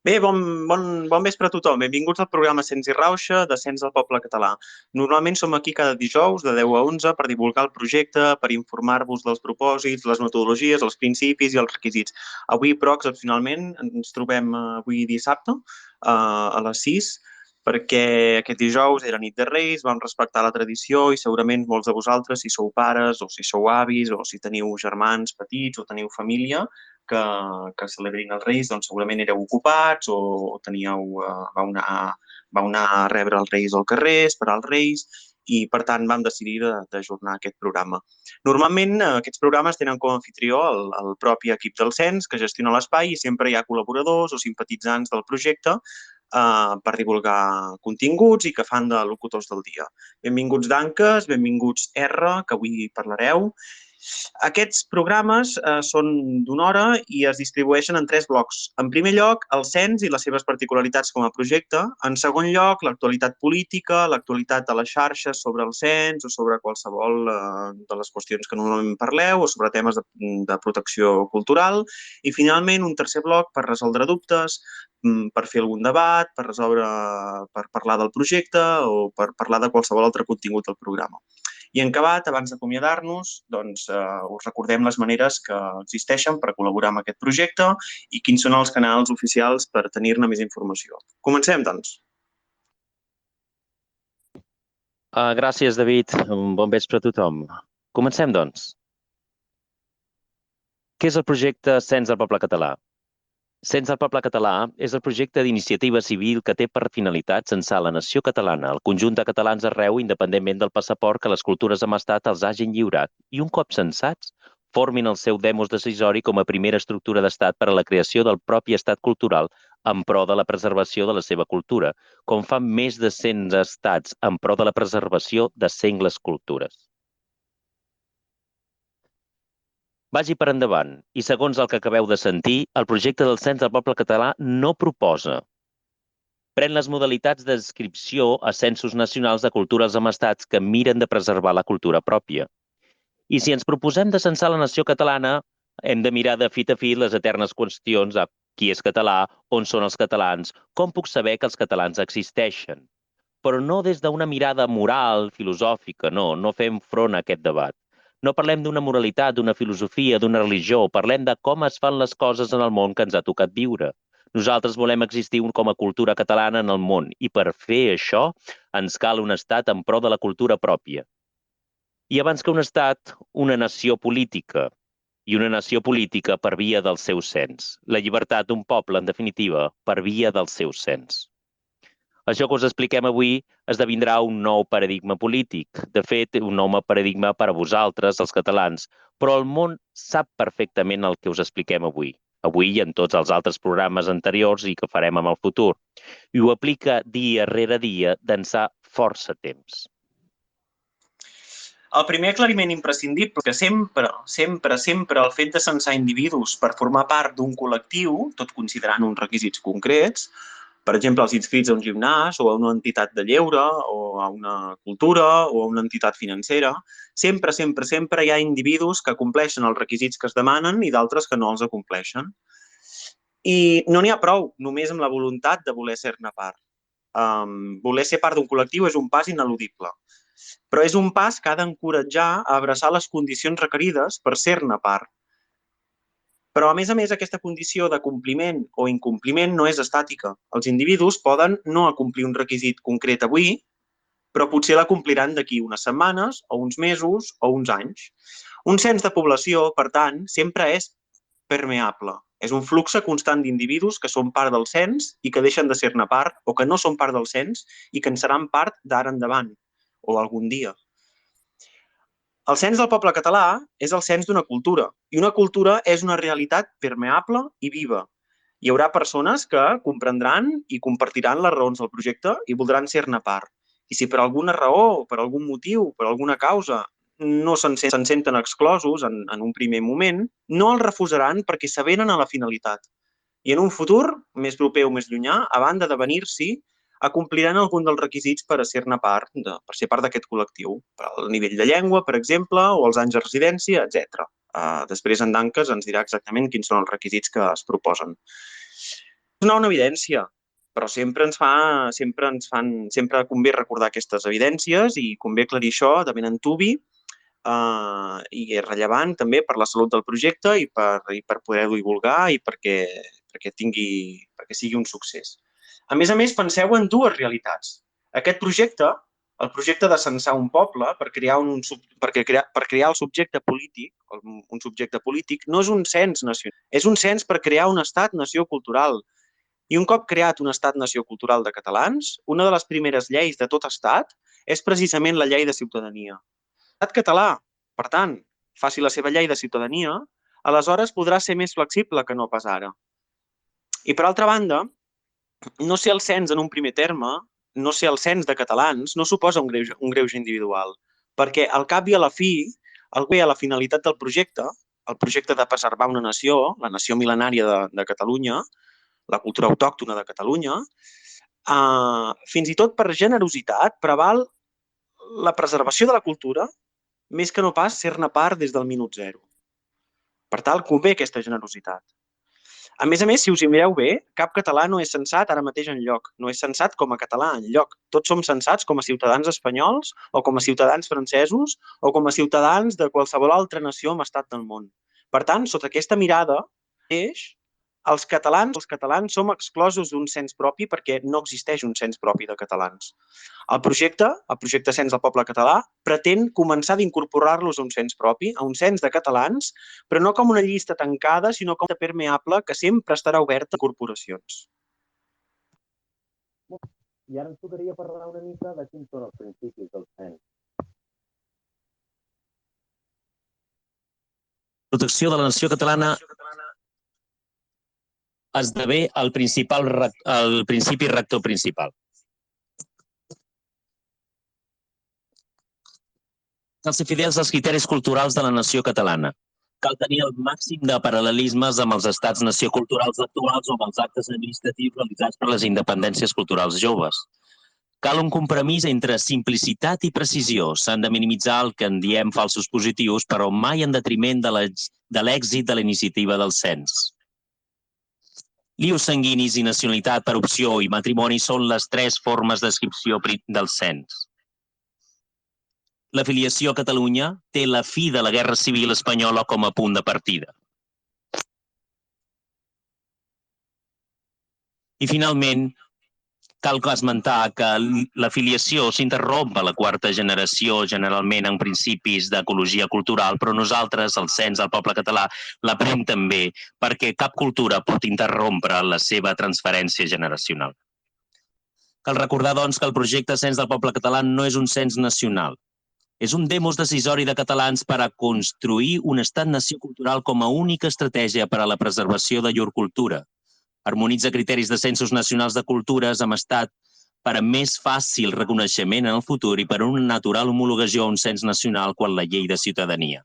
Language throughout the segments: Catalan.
Bé, bon vespre a tothom. Benvinguts al programa Cens i Rauxa de Cens del Poble Català. Normalment som aquí cada dijous de 10 a 11 per divulgar el projecte, per informar-vos dels propòsits, les metodologies, els principis i els requisits. Avui, però, excepcionalment, ens trobem avui dissabte a les 6 perquè aquest dijous era nit de Reis, vam respectar la tradició i segurament molts de vosaltres, si sou pares o si sou avis o si teniu germans petits o teniu família, que celebrin els Reis, doncs segurament éreu ocupats o vau anar a rebre els Reis al carrer, esperar els Reis, i per tant vam decidir d'ajornar aquest programa. Normalment aquests programes tenen com a anfitrió el propi equip del Cens que gestiona l'espai i sempre hi ha col·laboradors o simpatitzants del projecte per divulgar continguts i que fan de locutors del dia. Benvinguts Danques, benvinguts R, que avui parlareu. Aquests programes són d'una hora i es distribueixen en 3 blocs. En primer lloc, el cens i les seves particularitats com a projecte. En segon lloc, l'actualitat política, l'actualitat a les xarxes sobre el cens o sobre qualsevol de les qüestions que normalment parleu o sobre temes de protecció cultural. I finalment, un tercer bloc per resoldre dubtes, per fer algun debat, per parlar del projecte o per parlar de qualsevol altre contingut del programa. I en acabat, abans d'acomiadar-nos, doncs, us recordem les maneres que existeixen per col·laborar amb aquest projecte i quins són els canals oficials per tenir-ne més informació. Comencem, doncs. Gràcies, David. Bon vespre a tothom. Comencem, doncs. Què és el projecte Cens del Poble Català? Cens del Poble Català és el projecte d'iniciativa civil que té per finalitat censar la nació catalana, el conjunt de catalans arreu, independentment del passaport que les cultures amb estat els hagin lliurat, i un cop censats, formin el seu demos decisori com a primera estructura d'estat per a la creació del propi estat cultural en pro de la preservació de la seva cultura, com fan més de 100 estats en pro de la preservació de sengles cultures. Vagi per endavant, i segons el que acabeu de sentir, el projecte del Cens del Poble Català no proposa. Pren les modalitats d'adscripció a censos nacionals de cultures amb estats que miren de preservar la cultura pròpia. I si ens proposem de censar la nació catalana, hem de mirar de fit a fit les eternes qüestions a qui és català, on són els catalans, com puc saber que els catalans existeixen. Però no des d'una mirada moral, filosòfica, no fem front a aquest debat. No parlem d'una moralitat, d'una filosofia, d'una religió, parlem de com es fan les coses en el món que ens ha tocat viure. Nosaltres volem existir com a cultura catalana en el món i per fer això ens cal un estat en pro de la cultura pròpia. I abans que un estat, una nació política. I una nació política per via del seu cens. La llibertat d'un poble, en definitiva, per via del seu cens. Això que us expliquem avui esdevindrà un nou paradigma polític. De fet, un nou paradigma per a vosaltres, els catalans, però el món sap perfectament el que us expliquem avui i en tots els altres programes anteriors i que farem en el futur. I ho aplica dia rere dia d'ençà força temps. El primer aclariment imprescindible és que sempre el fet de censar individus per formar part d'un col·lectiu, tot considerant uns requisits concrets, per exemple, els inscrits a un gimnàs o a una entitat de lleure o a una cultura o a una entitat financera, sempre hi ha individus que compleixen els requisits que es demanen i d'altres que no els acompleixen. I no n'hi ha prou només amb la voluntat de voler ser-ne part. Voler ser part d'un col·lectiu és un pas ineludible, però és un pas que ha d'encoratjar a abraçar les condicions requerides per ser-ne part. Però, a més, aquesta condició de compliment o incompliment no és estàtica. Els individus poden no acomplir un requisit concret avui, però potser l'acompliran d'aquí unes setmanes o uns mesos o uns anys. Un cens de població, per tant, sempre és permeable. És un flux constant d'individus que són part del cens i que deixen de ser-ne part o que no són part del cens i que en seran part d'ara endavant o algun dia. El cens del poble català és el cens d'una cultura, i una cultura és una realitat permeable i viva. Hi haurà persones que comprendran i compartiran les raons del projecte i voldran ser-ne part. I si per alguna raó, per algun motiu, per alguna causa, no se'n senten exclosos en un primer moment, no el refusaran perquè s'avenen a la finalitat. I en un futur, més proper o més llunyà, a banda de venir-s'hi, acompliran algun dels requisits per ser part d'aquest col·lectiu, el nivell de llengua, per exemple, o els anys de residència, etc. Després en Danques ens dirà exactament quins són els requisits que es proposen. És una evidència, però sempre convé recordar aquestes evidències i convé aclarir això de ben antuvi, i és rellevant també per la salut del projecte i per poder-lo divulgar i perquè sigui un succés. A més, penseu en dues realitats. Aquest projecte, el projecte de censar un poble per crear el subjecte polític, un subjecte polític, no és un cens nacional, és un cens per crear un estat-nació cultural. I un cop creat un estat-nació cultural de catalans, una de les primeres lleis de tot estat és precisament la llei de ciutadania. L'estat català, per tant, faci la seva llei de ciutadania, aleshores podrà ser més flexible que no pas ara. I per altra banda, no ser el cens en un primer terme, no ser el cens de catalans, no suposa un greuge individual, perquè al cap i a la fi, la finalitat del projecte, el projecte de preservar una nació, la nació mil·lenària de Catalunya, la cultura autòctona de Catalunya, fins i tot per generositat preval la preservació de la cultura més que no pas ser-ne part des del minut zero. Per tant, convé aquesta generositat. A més, si us hi mireu bé, cap català no és censat ara mateix enlloc. No és censat com a català enlloc. Tots som censats com a ciutadans espanyols o com a ciutadans francesos o com a ciutadans de qualsevol altra nació amb estat del món. Per tant, sota aquesta mirada, els catalans som exclosos d'un cens propi perquè no existeix un cens propi de catalans. El projecte Cens del Poble Català, pretén començar d'incorporar-los a un cens propi, a un cens de catalans, però no com una llista tancada, sinó com una permeable que sempre estarà oberta a incorporacions. I ara ens tocaria parlar una mica de quins són els principis del cens. La protecció de la nació catalana esdevé el principi rector principal. Cal ser fidels als criteris culturals de la nació catalana. Cal tenir el màxim de paral·lelismes amb els estats-nació culturals actuals o amb els actes administratius realitzats per les independències culturals joves. Cal un compromís entre simplicitat i precisió. S'han de minimitzar el que en diem falsos positius, però mai en detriment de l'èxit de la iniciativa del cens. Lius sanguinis i nacionalitat per opció i matrimoni són les tres formes d'adscripció del cens. La filiació a Catalunya té la fi de la Guerra Civil Espanyola com a punt de partida. I finalment, cal esmentar que la filiació s'interromp a la quarta generació, generalment en principis d'ecologia cultural, però nosaltres, el cens del poble català, l'aprem també perquè cap cultura pot interrompre la seva transferència generacional. Cal recordar, doncs, que el projecte Cens del Poble Català no és un cens nacional. És un demos decisori de catalans per a construir un estat-nació cultural com a única estratègia per a la preservació de llur cultura. Harmonitza criteris de censos nacionals de cultures amb estat per a més fàcil reconeixement en el futur i per a una natural homologació a un cens nacional quan la llei de ciutadania.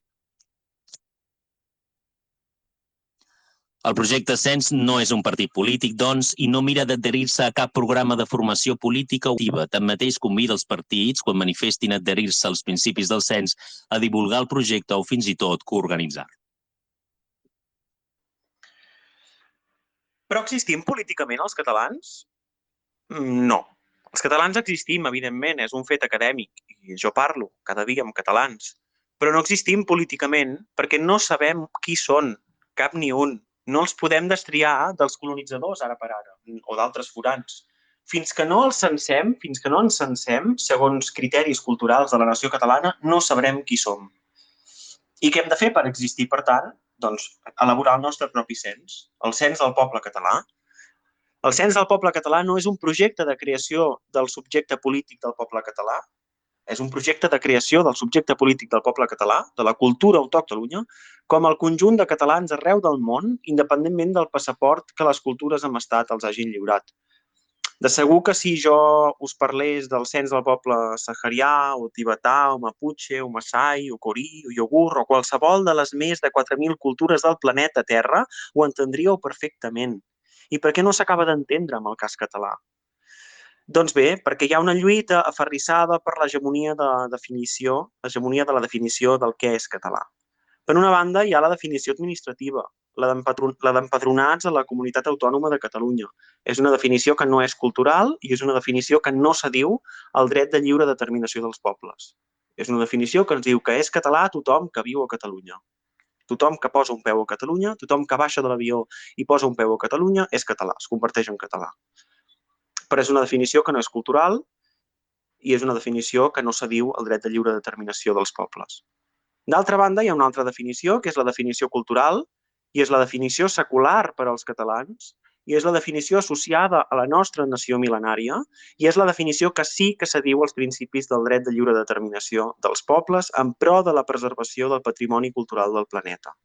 El projecte Cens no és un partit polític, doncs, i no mira d'adherir-se a cap programa de formació política o activa. Tanmateix, convida els partits, quan manifestin adherir-se als principis del cens, a divulgar el projecte o fins i tot coorganitzar. Però existim políticament els catalans? No. Els catalans existim, evidentment, és un fet acadèmic, i jo parlo cada dia amb catalans, però no existim políticament perquè no sabem qui són, cap ni un. No els podem destriar dels colonitzadors ara per ara, o d'altres forans. Fins que no els censem, fins que no ens censem, segons criteris culturals de la nació catalana, no sabrem qui som. I què hem de fer per existir, per tant? Doncs elaborar el nostre propi cens, el cens del poble català. El cens del poble català no és un projecte de creació del subjecte polític del poble català, és un projecte de creació del subjecte polític del poble català, de la cultura autòctona, com el conjunt de catalans arreu del món, independentment del passaport que les cultures amb estat els hagin lliurat. De segur que si jo us parlés del cens del poble saharià, o tibetà, o maputxe, o massai, o corí, o iogur, o qualsevol de les més de 4.000 cultures del planeta Terra, ho entendríeu perfectament. I per què no s'acaba d'entendre amb el cas català? Doncs bé, perquè hi ha una lluita aferrissada per l'hegemonia de la definició del que és català. Per una banda, hi ha la definició administrativa, la d'empadronats a la Comunitat Autònoma de Catalunya. És una definició que no és cultural i és una definició que no s'adiu al dret de lliure determinació dels pobles. És una definició que ens diu que és català tothom que viu a Catalunya. Tothom que posa un peu a Catalunya, tothom que baixa de l'avió i posa un peu a Catalunya és català, es converteix en català. Però és una definició que no és cultural i és una definició que no s'adiu al dret de lliure determinació dels pobles. D'altra banda, hi ha una altra definició, que és la definició cultural, i és la definició secular per als catalans, i és la definició associada a la nostra nació mil·lenària, i és la definició que sí que s'adiu als principis del dret de lliure determinació dels pobles en pro de la preservació del patrimoni cultural del planeta.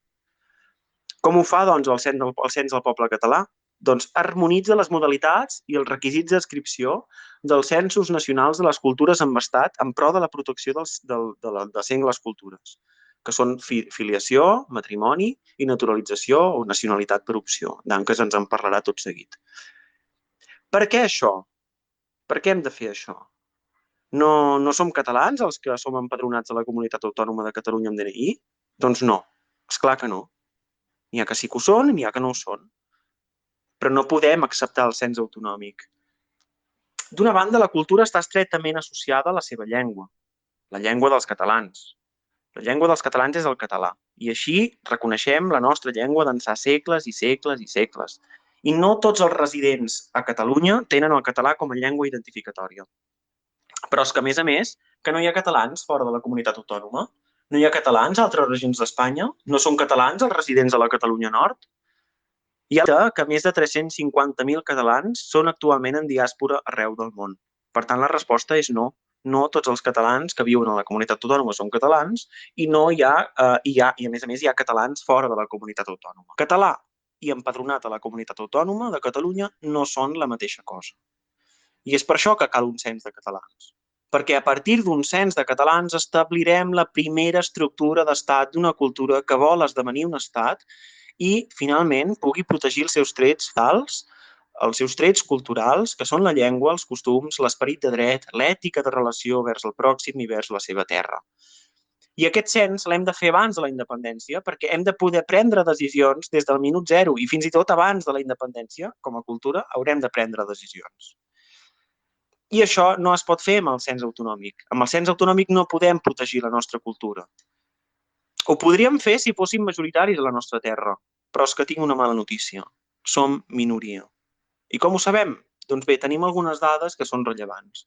Com ho fa, doncs, el Cens del Poble Català? Doncs harmonitza les modalitats i els requisits d'adscripció dels censos nacionals de les cultures amb estat en pro de la protecció de sengles cultures, que són filiació, matrimoni i naturalització o nacionalitat per opció. Danques ens en parlarà tot seguit. Per què això? Per què hem de fer això? No som catalans els que som empadronats a la Comunitat Autònoma de Catalunya amb DNI? Doncs no, esclar que no. N'hi ha que sí que ho són i n'hi ha que no ho són. Però no podem acceptar el cens autonòmic. D'una banda, la cultura està estretament associada a la seva llengua, la llengua dels catalans. La llengua dels catalans és el català, i així reconeixem la nostra llengua d'ençà segles i segles i segles. I no tots els residents a Catalunya tenen el català com a llengua identificatòria. Però és que, a més, que no hi ha catalans fora de la comunitat autònoma? No hi ha catalans a altres regions d'Espanya? No són catalans els residents a la Catalunya Nord? Hi ha que més de 350.000 catalans són actualment en diàspora arreu del món. Per tant, la resposta és no. No tots els catalans que viuen a la comunitat autònoma són catalans i no hi ha, i a més, hi ha catalans fora de la comunitat autònoma. Català i empadronat a la comunitat autònoma de Catalunya no són la mateixa cosa. I és per això que cal un cens de catalans. Perquè a partir d'un cens de catalans establirem la primera estructura d'estat d'una cultura que vol esdevenir un estat i, finalment, pugui protegir els seus trets vitals, els seus trets culturals, que són la llengua, els costums, l'esperit de dret, l'ètica de relació vers el pròxim i vers la seva terra. I aquest cens l'hem de fer abans de la independència perquè hem de poder prendre decisions des del minut zero i fins i tot abans de la independència, com a cultura, haurem de prendre decisions. I això no es pot fer amb el cens autonòmic. Amb el cens autonòmic no podem protegir la nostra cultura. Ho podríem fer si fóssim majoritaris a la nostra terra, però és que tinc una mala notícia. Som minoria. I com ho sabem? Doncs bé, tenim algunes dades que són rellevants.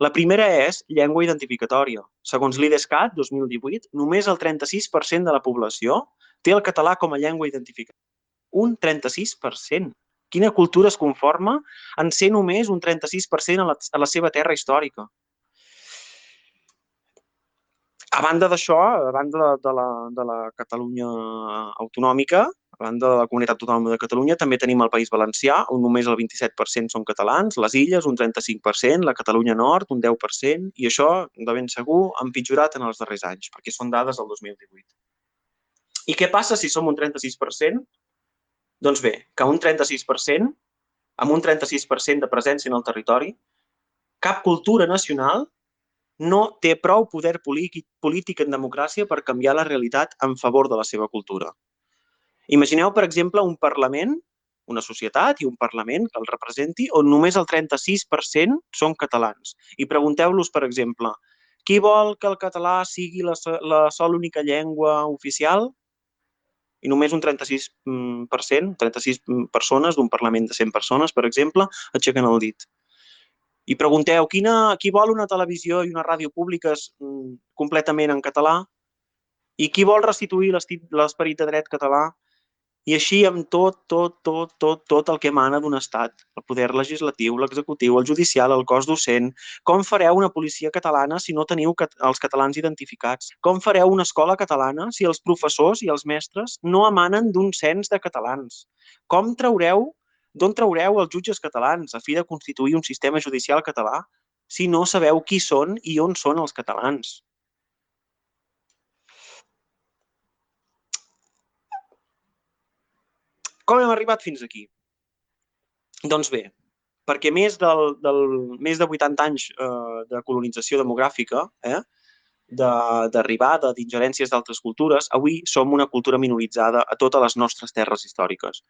La primera és llengua identificatòria. Segons l'IDESCAT 2018, només el 36% de la població té el català com a llengua identificatòria. Un 36%. Quina cultura es conforma en ser només un 36% a la seva terra històrica? A banda d'això, a banda de la Catalunya autonòmica, a banda de la Comunitat Autònoma de Catalunya, també tenim el País Valencià, on només el 27% són catalans, les Illes, un 35%, la Catalunya Nord, un 10%, i això, de ben segur, ha empitjorat en els darrers anys, perquè són dades del 2018. I què passa si som un 36%? Doncs bé, que un 36%, amb un 36% de presència en el territori, cap cultura nacional no té prou poder polític en democràcia per canviar la realitat en favor de la seva cultura. Imagineu, per exemple, un Parlament, una societat i un Parlament que el representi, on només el 36% són catalans. I pregunteu-los, per exemple, qui vol que el català sigui la sola única llengua oficial? I només un 36%, 36 persones d'un Parlament de 100 persones, per exemple, aixequen el dit. I pregunteu, qui vol una televisió i una ràdio públiques completament en català? I qui vol restituir l'esperit de dret català? I així amb tot el que emana d'un estat, el poder legislatiu, l'executiu, el judicial, el cos docent. Com fareu una policia catalana si no teniu els catalans identificats? Com fareu una escola catalana si els professors i els mestres no emanen d'un cens de catalans? D'on traureu els jutges catalans a fi de constituir un sistema judicial català si no sabeu qui són i on són els catalans? Com hem arribat fins aquí? Doncs bé, perquè més de 80 anys de colonització demogràfica d'arribada d'ingerències d'altres cultures, avui som una cultura minoritzada a totes les nostres terres històriques.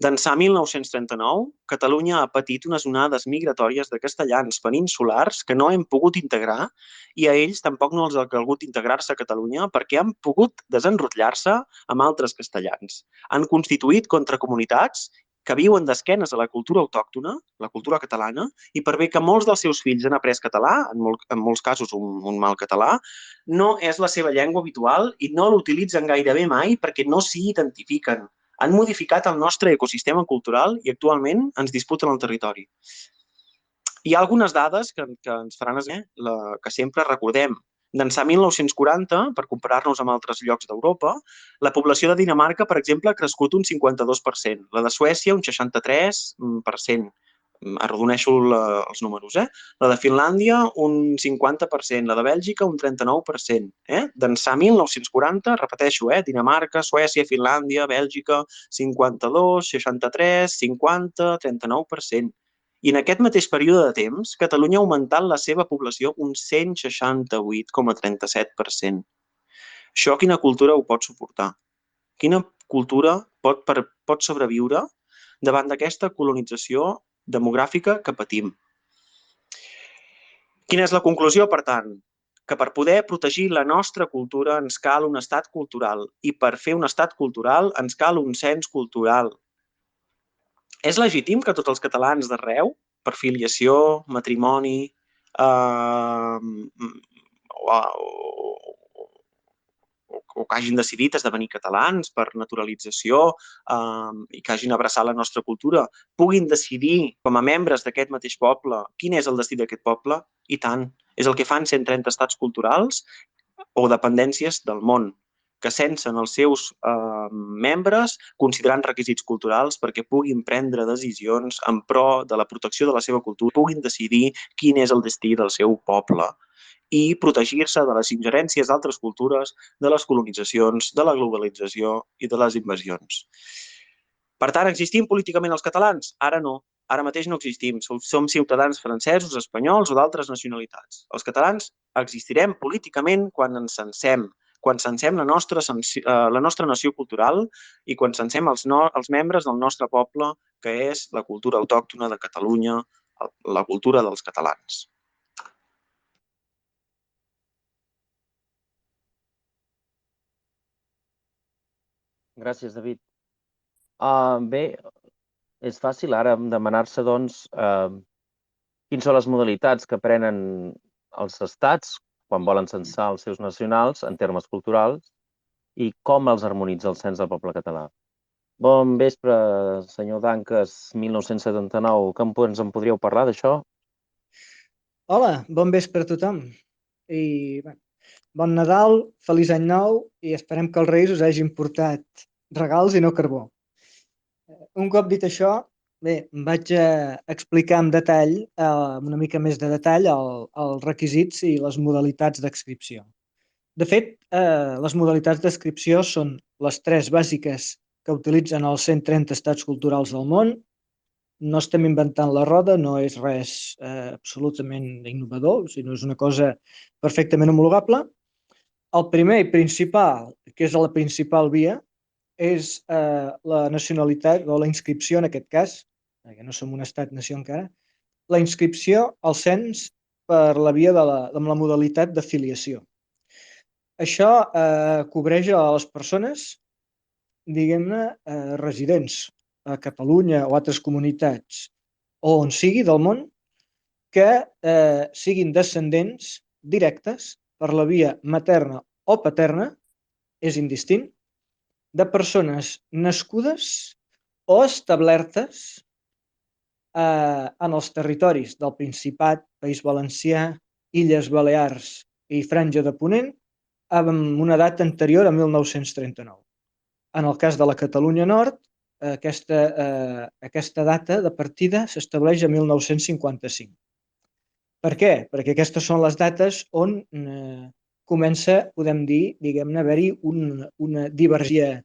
D'ençà 1939, Catalunya ha patit unes onades migratòries de castellans peninsulars que no hem pogut integrar i a ells tampoc no els ha calgut integrar-se a Catalunya perquè han pogut desenrotllar-se amb altres castellans. Han constituït contracomunitats que viuen d'esquenes a la cultura autòctona, la cultura catalana, i per bé que molts dels seus fills han après català, en molts casos un mal català, no és la seva llengua habitual i no l'utilitzen gairebé mai perquè no s'hi identifiquen. Han modificat el nostre ecosistema cultural i actualment ens disputen el territori. Hi ha algunes dades que ens faran que sempre recordem. D'ençà 1940, per comparar-nos amb altres llocs d'Europa, la població de Dinamarca, per exemple, ha crescut un 52%, la de Suècia un 63%, arrodoneixo els números, la de Finlàndia un 50%, la de Bèlgica un 39%. D'ençà 1940, repeteixo, Dinamarca, Suècia, Finlàndia, Bèlgica, 52, 63, 50, 39%. I en aquest mateix període de temps, Catalunya ha augmentat la seva població un 168,37%. Això quina cultura ho pot suportar? Quina cultura pot sobreviure davant d'aquesta colonització demogràfica que patim? Quina és la conclusió, per tant? Que per poder protegir la nostra cultura ens cal un estat cultural i per fer un estat cultural ens cal un cens cultural. És legítim que tots els catalans d'arreu, per filiació, matrimoni, o que hagin decidit esdevenir catalans per naturalització i que hagin abraçat la nostra cultura, puguin decidir com a membres d'aquest mateix poble quin és el destí d'aquest poble? I tant. És el que fan 130 estats culturals o dependències del món, que censen els seus membres considerant requisits culturals perquè puguin prendre decisions en pro de la protecció de la seva cultura, puguin decidir quin és el destí del seu poble i protegir-se de les ingerències d'altres cultures, de les colonitzacions, de la globalització i de les invasions. Per tant, existim políticament els catalans? Ara no. Ara mateix no existim. Som ciutadans francesos, espanyols o d'altres nacionalitats. Els catalans existirem políticament quan ens censem, quan censem la nostra nació cultural i quan censem els membres del nostre poble, que és la cultura autòctona de Catalunya, la cultura dels catalans. Gràcies, David. Bé, és fàcil ara demanar-se, doncs, quines són les modalitats que prenen els estats quan volen censar els seus nacionals en termes culturals i com els harmonitza el cens del poble català. Bon vespre, senyor Danques, 1979. Que ens en podríeu parlar d'això? Hola, bon vespre a tothom. I bé, bon Nadal, feliç any nou i esperem que els Reis us hagin portat regals i no carbó. Un cop dit això, bé, em vaig explicar en detall, una mica més de detall, els requisits i les modalitats d'adscripció. De fet, les modalitats d'adscripció són les tres bàsiques que utilitzen els 130 estats culturals del món. No estem inventant la roda, no és res absolutament innovador, sinó és una cosa perfectament homologable. El primer i principal, que és la principal via, és la nacionalitat o la inscripció en aquest cas, perquè no som un estat-nació encara, la inscripció al cens per la via de amb la modalitat de filiació. Això cobreix a les persones, diguem-ne, residents a Catalunya o altres comunitats o on sigui del món que siguin descendents directes per la via materna o paterna, és indistint, de persones nascudes o establertes en els territoris del Principat, País Valencià, Illes Balears i Franja de Ponent amb una data anterior a 1939. En el cas de la Catalunya Nord, aquesta data de partida s'estableix a 1955. Per què? Perquè aquestes són les dates on comença, podem dir, diguem-ne, haver-hi una divergència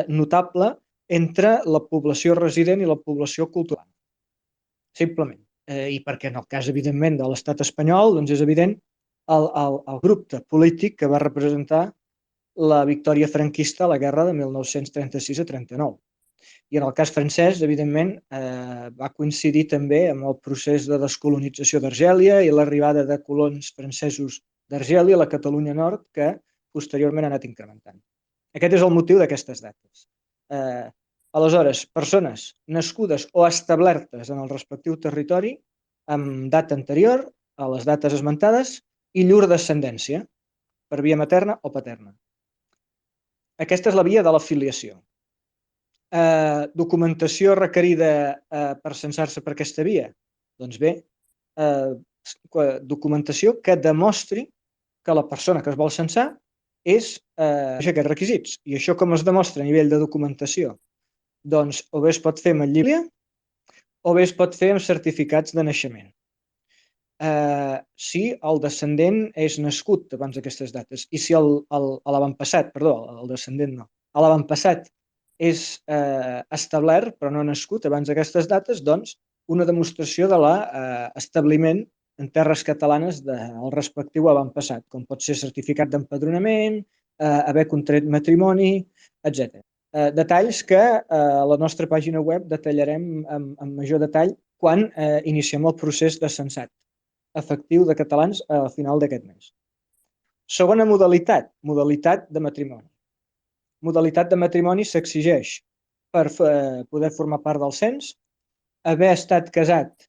notable entre la població resident i la població cultural. Simplement. I perquè en el cas, evidentment, de l'estat espanyol, doncs és evident el grup polític que va representar la victòria franquista a la guerra de 1936 a 39. I en el cas francès, evidentment, va coincidir també amb el procés de descolonització d'Argèlia i l'arribada de colons francesos d'Argèlia a la Catalunya Nord, que posteriorment ha anat incrementant. Aquest és el motiu d'aquestes dates. Aleshores, persones nascudes o establertes en el respectiu territori amb data anterior a les dates esmentades i llur descendència, per via materna o paterna. Aquesta és la via de la filiació. Documentació requerida per censar-se per aquesta via? Doncs bé, documentació que demostri que la persona que es vol censar és aquests requisits. I això com es demostra a nivell de documentació? Doncs o bé es pot fer amb el llibre o bé es pot fer amb certificats de naixement. Si el descendent és nascut abans d'aquestes dates i si l'avantpassat, perdó, el descendent no, l'avantpassat és establert però no nascut abans d'aquestes dates, doncs una demostració de l'establiment en terres catalanes del respectiu avantpassat, com pot ser certificat d'empadronament, haver contret matrimoni, etc. Detalls que a la nostra pàgina web detallarem amb major detall quan iniciem el procés de censat efectiu de catalans a final d'aquest mes. Segona modalitat, modalitat de matrimoni. Modalitat de matrimoni s'exigeix per poder formar part del cens, haver estat casat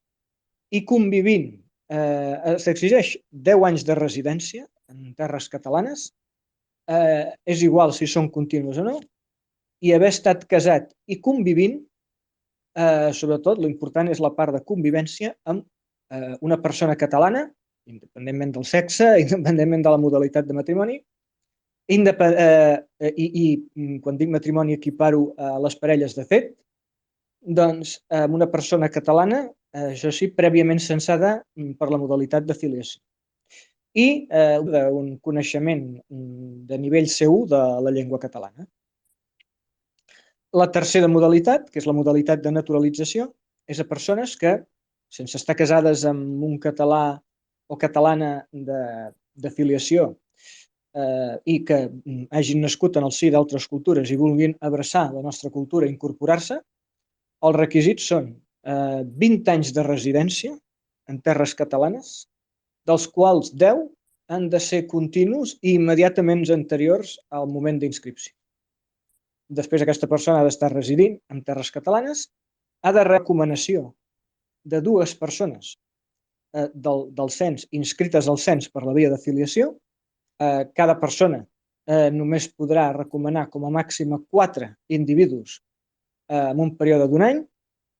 i convivint, s'exigeix 10 anys de residència en terres catalanes, és igual si són contínues o no, i haver estat casat i convivint, sobretot l'important és la part de convivència amb una persona catalana, independentment del sexe, independentment de la modalitat de matrimoni, i quan dic matrimoni equiparo a les parelles de fet, doncs amb una persona catalana, això sí, prèviament censada per la modalitat de filiació. I un coneixement de nivell C1 de la llengua catalana. La tercera modalitat, que és la modalitat de naturalització, és a persones que, sense estar casades amb un català o catalana de filiació i que hagin nascut en el si d'altres cultures i vulguin abraçar la nostra cultura i incorporar-se, els requisits són 20 anys de residència en terres catalanes, dels quals 10 han de ser continus i immediatament anteriors al moment d'inscripció. Després aquesta persona ha d'estar residint en terres catalanes, ha de recomanació de 2 persones del cens inscrites al cens per la via de filiació. Cada persona només podrà recomanar com a màxim 4 individus en un període d'1 any,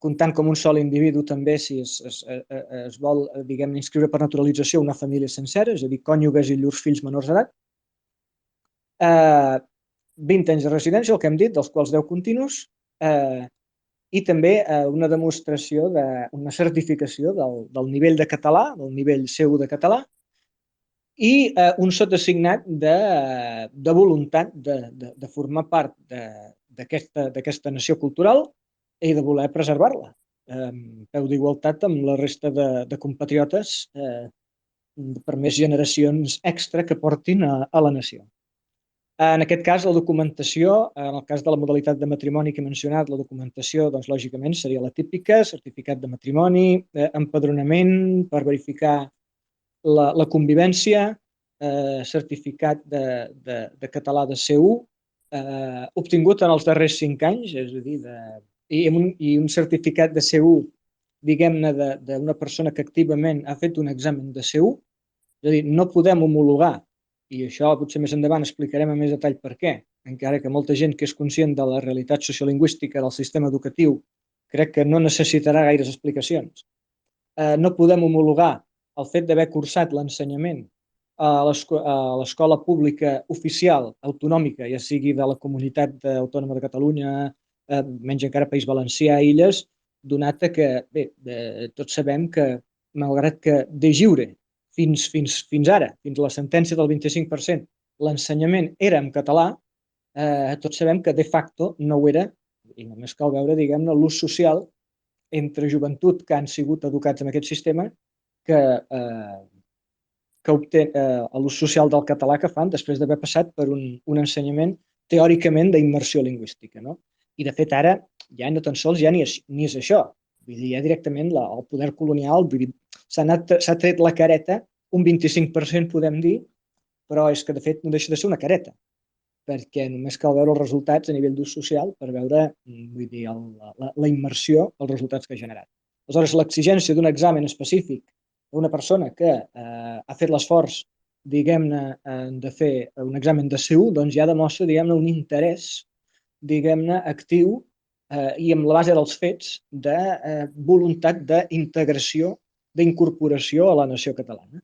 comptant com un sol individu també si es vol, diguem-ne, inscriure per naturalització una família sencera, és a dir, cònjuges i llurs fills menors d'edat. 20 anys de residència, el que hem dit, dels quals 10 continus, i també una demostració, una certificació del nivell de català, del nivell C1 de català, i un sotassignat de voluntat de formar part d'aquesta nació cultural i de voler preservar-la, peu d'igualtat amb la resta de compatriotes per més generacions extra que portin a la nació. En aquest cas, la documentació, en el cas de la modalitat de matrimoni que he mencionat, la documentació, doncs, lògicament, seria la típica, certificat de matrimoni, empadronament per verificar la convivència, certificat de català de C1, obtingut en els darrers 5 anys, és a dir, i un certificat de C1, diguem-ne, d'una persona que activament ha fet un examen de C1, és a dir, no podem homologar, i això potser més endavant explicarem amb més detall per què, encara que molta gent que és conscient de la realitat sociolingüística del sistema educatiu crec que no necessitarà gaires explicacions. No podem homologar el fet d'haver cursat l'ensenyament a l'escola pública oficial autonòmica, ja sigui de la Comunitat Autònoma de Catalunya, menys encara País Valencià, Illes, donat que, bé, tots sabem que, malgrat que de jure fins ara, fins a la sentència del 25%, l'ensenyament era en català, tots sabem que de facto no ho era, i només cal veure, diguem-ne, l'ús social entre joventut que han sigut educats en aquest sistema que que obté l'ús social del català que fan després d'haver passat per un ensenyament teòricament d'immersió lingüística, no? I, de fet, ara ja no tan sols ja ni és això. Vull dir, ja directament el poder colonial s'ha tret la careta, un 25% podem dir, però és que, de fet, no deixa de ser una careta, perquè només cal veure els resultats a nivell d'ús social per veure, vull dir, la immersió, els resultats que ha generat. Aleshores, l'exigència d'un examen específic d'una persona que ha fet l'esforç, diguem-ne, de fer un examen de C1, doncs ja demostra, diguem-ne, un interès, diguem-ne, actiu i amb la base dels fets de voluntat d'integració, d'incorporació a la nació catalana.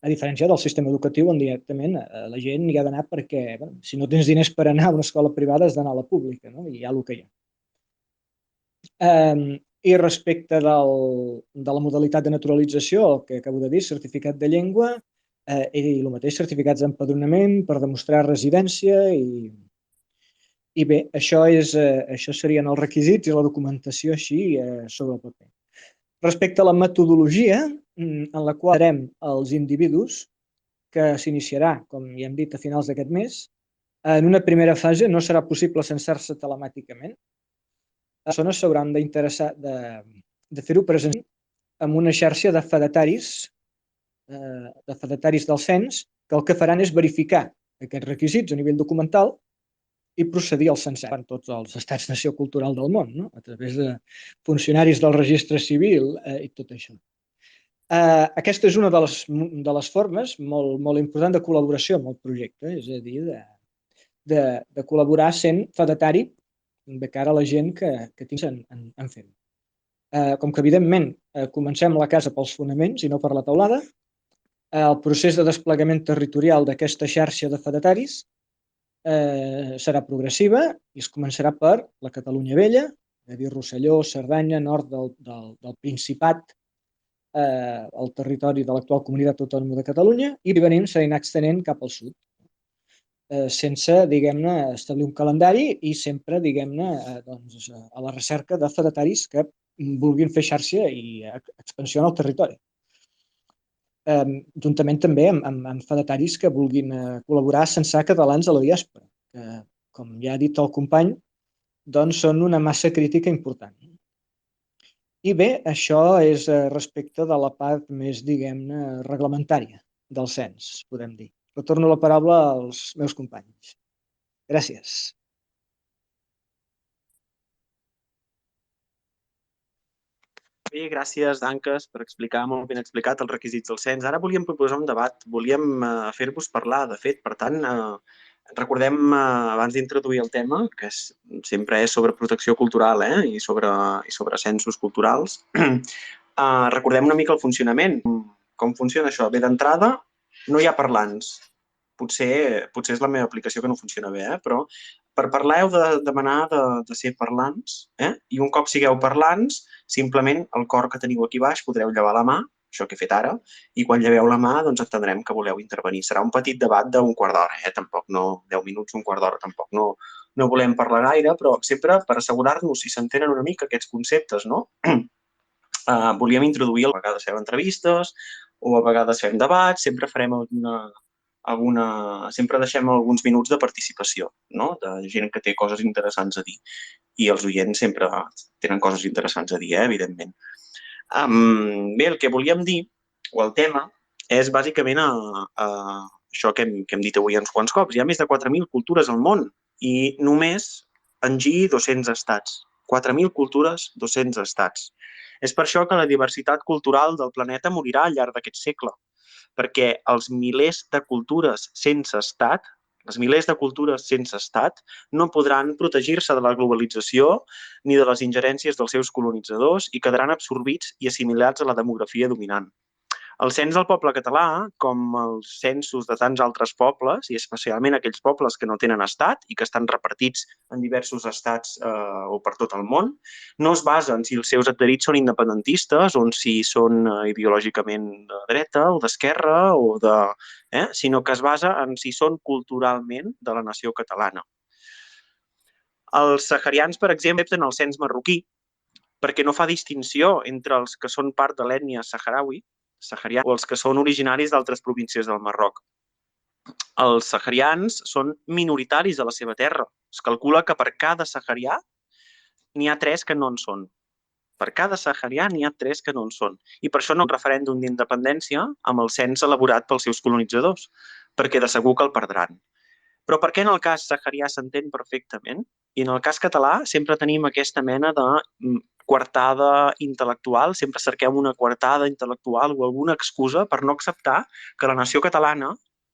A diferència del sistema educatiu on directament la gent hi ha d'anar perquè, bueno, si no tens diners per anar a una escola privada has d'anar a la pública, no? I hi ha el que hi ha. I respecte de la modalitat de naturalització, el que acabo de dir, certificat de llengua, i el mateix, certificats d'empadronament per demostrar residència i bé, això serien els requisits i la documentació així sobre el paper. Respecte a la metodologia en la qual farem els individus, que s'iniciarà, com ja hem dit, a finals d'aquest mes, en una primera fase no serà possible censar-se telemàticament. Les persones s'hauran d'interessar de fer-ho present amb una xarxa de fedataris del cens, que el que faran és verificar aquests requisits a nivell documental i procedir al censat en tots els estats nació cultural del món, no? A través de funcionaris del registre civil i tot això. Aquesta és una de les formes molt, molt important de col·laboració amb el projecte, és a dir, de col·laborar sent fedatari de cara a la gent que tinguis en fer-ho. Com que, evidentment, comencem la casa pels fonaments i no per la teulada, el procés de desplegament territorial d'aquesta xarxa de fedataris serà progressiva i es començarà per la Catalunya Vella, és a dir, Rosselló, Cerdanya, nord del Principat, el territori de l'actual Comunitat Autònoma de Catalunya, i venim s'anirà extenent cap al sud, sense, diguem-ne, establir un calendari i sempre, diguem-ne, doncs, a la recerca de fedataris que vulguin fer xarxa i expansió en el territori. Juntament també amb fedataris que vulguin col·laborar a censar catalans a la diàspora, que, com ja ha dit el company, doncs són una massa crítica important. I bé, això és respecte de la part més, diguem-ne, reglamentària del cens, podem dir. Retorno la paraula als meus companys. Gràcies. Bé, gràcies, Danques, per explicar molt ben explicat els requisits del cens. Ara volíem proposar un debat, volíem fer-vos parlar, de fet, per tant, recordem, abans d'introduir el tema, que sempre és sobre protecció cultural i sobre censos culturals, recordem una mica el funcionament. Com funciona això? Bé, d'entrada, no hi ha parlants. Potser és la meva aplicació que no funciona bé, però per parlar heu de demanar de ser parlants, i un cop sigueu parlants, simplement el cor que teniu aquí baix podreu llevar la mà, això que he fet ara, i quan lleveu la mà doncs entendrem que voleu intervenir. Serà un petit debat d'un quart d'hora, tampoc no 10 minuts, un quart d'hora, tampoc no volem parlar gaire, però sempre per assegurar-nos si s'entenen una mica aquests conceptes, no? Volíem introduir, a vegades fem entrevistes o a vegades fem debats, sempre farem sempre deixem alguns minuts de participació, no? De gent que té coses interessants a dir. I els oients sempre tenen coses interessants a dir, evidentment. Bé, el que volíem dir, o el tema, és bàsicament això que hem dit avui uns quants cops. Hi ha més de 4.000 cultures al món i només en GI 200 estats. 4.000 cultures, 200 estats. És per això que la diversitat cultural del planeta morirà al llarg d'aquest segle, perquè els milers de cultures sense estat, no podran protegir-se de la globalització ni de les ingerències dels seus colonitzadors i quedaran absorbits i assimilats a la demografia dominant. El cens del poble català, com els censos de tants altres pobles, i especialment aquells pobles que no tenen estat i que estan repartits en diversos estats o per tot el món, no es basa en si els seus adherits són independentistes o en si són ideològicament de dreta o d'esquerra, sinó que es basa en si són culturalment de la nació catalana. Els saharians, per exemple, tenen el cens marroquí perquè no fa distinció entre els que són part de l'ètnia saharaui, saharians o els que són originaris d'altres províncies del Marroc. Els saharians són minoritaris a la seva terra. Es calcula que per cada saharià n'hi ha 3 que no en són. Per cada saharià n'hi ha 3 que no en són. I per això no hi ha un referèndum d'independència amb el cens elaborat pels seus colonitzadors, perquè de segur que el perdran. Però per què en el cas saharià s'entén perfectament? I en el cas català sempre tenim aquesta mena de coartada intel·lectual, sempre cerquem una coartada intel·lectual o alguna excusa per no acceptar que la nació catalana,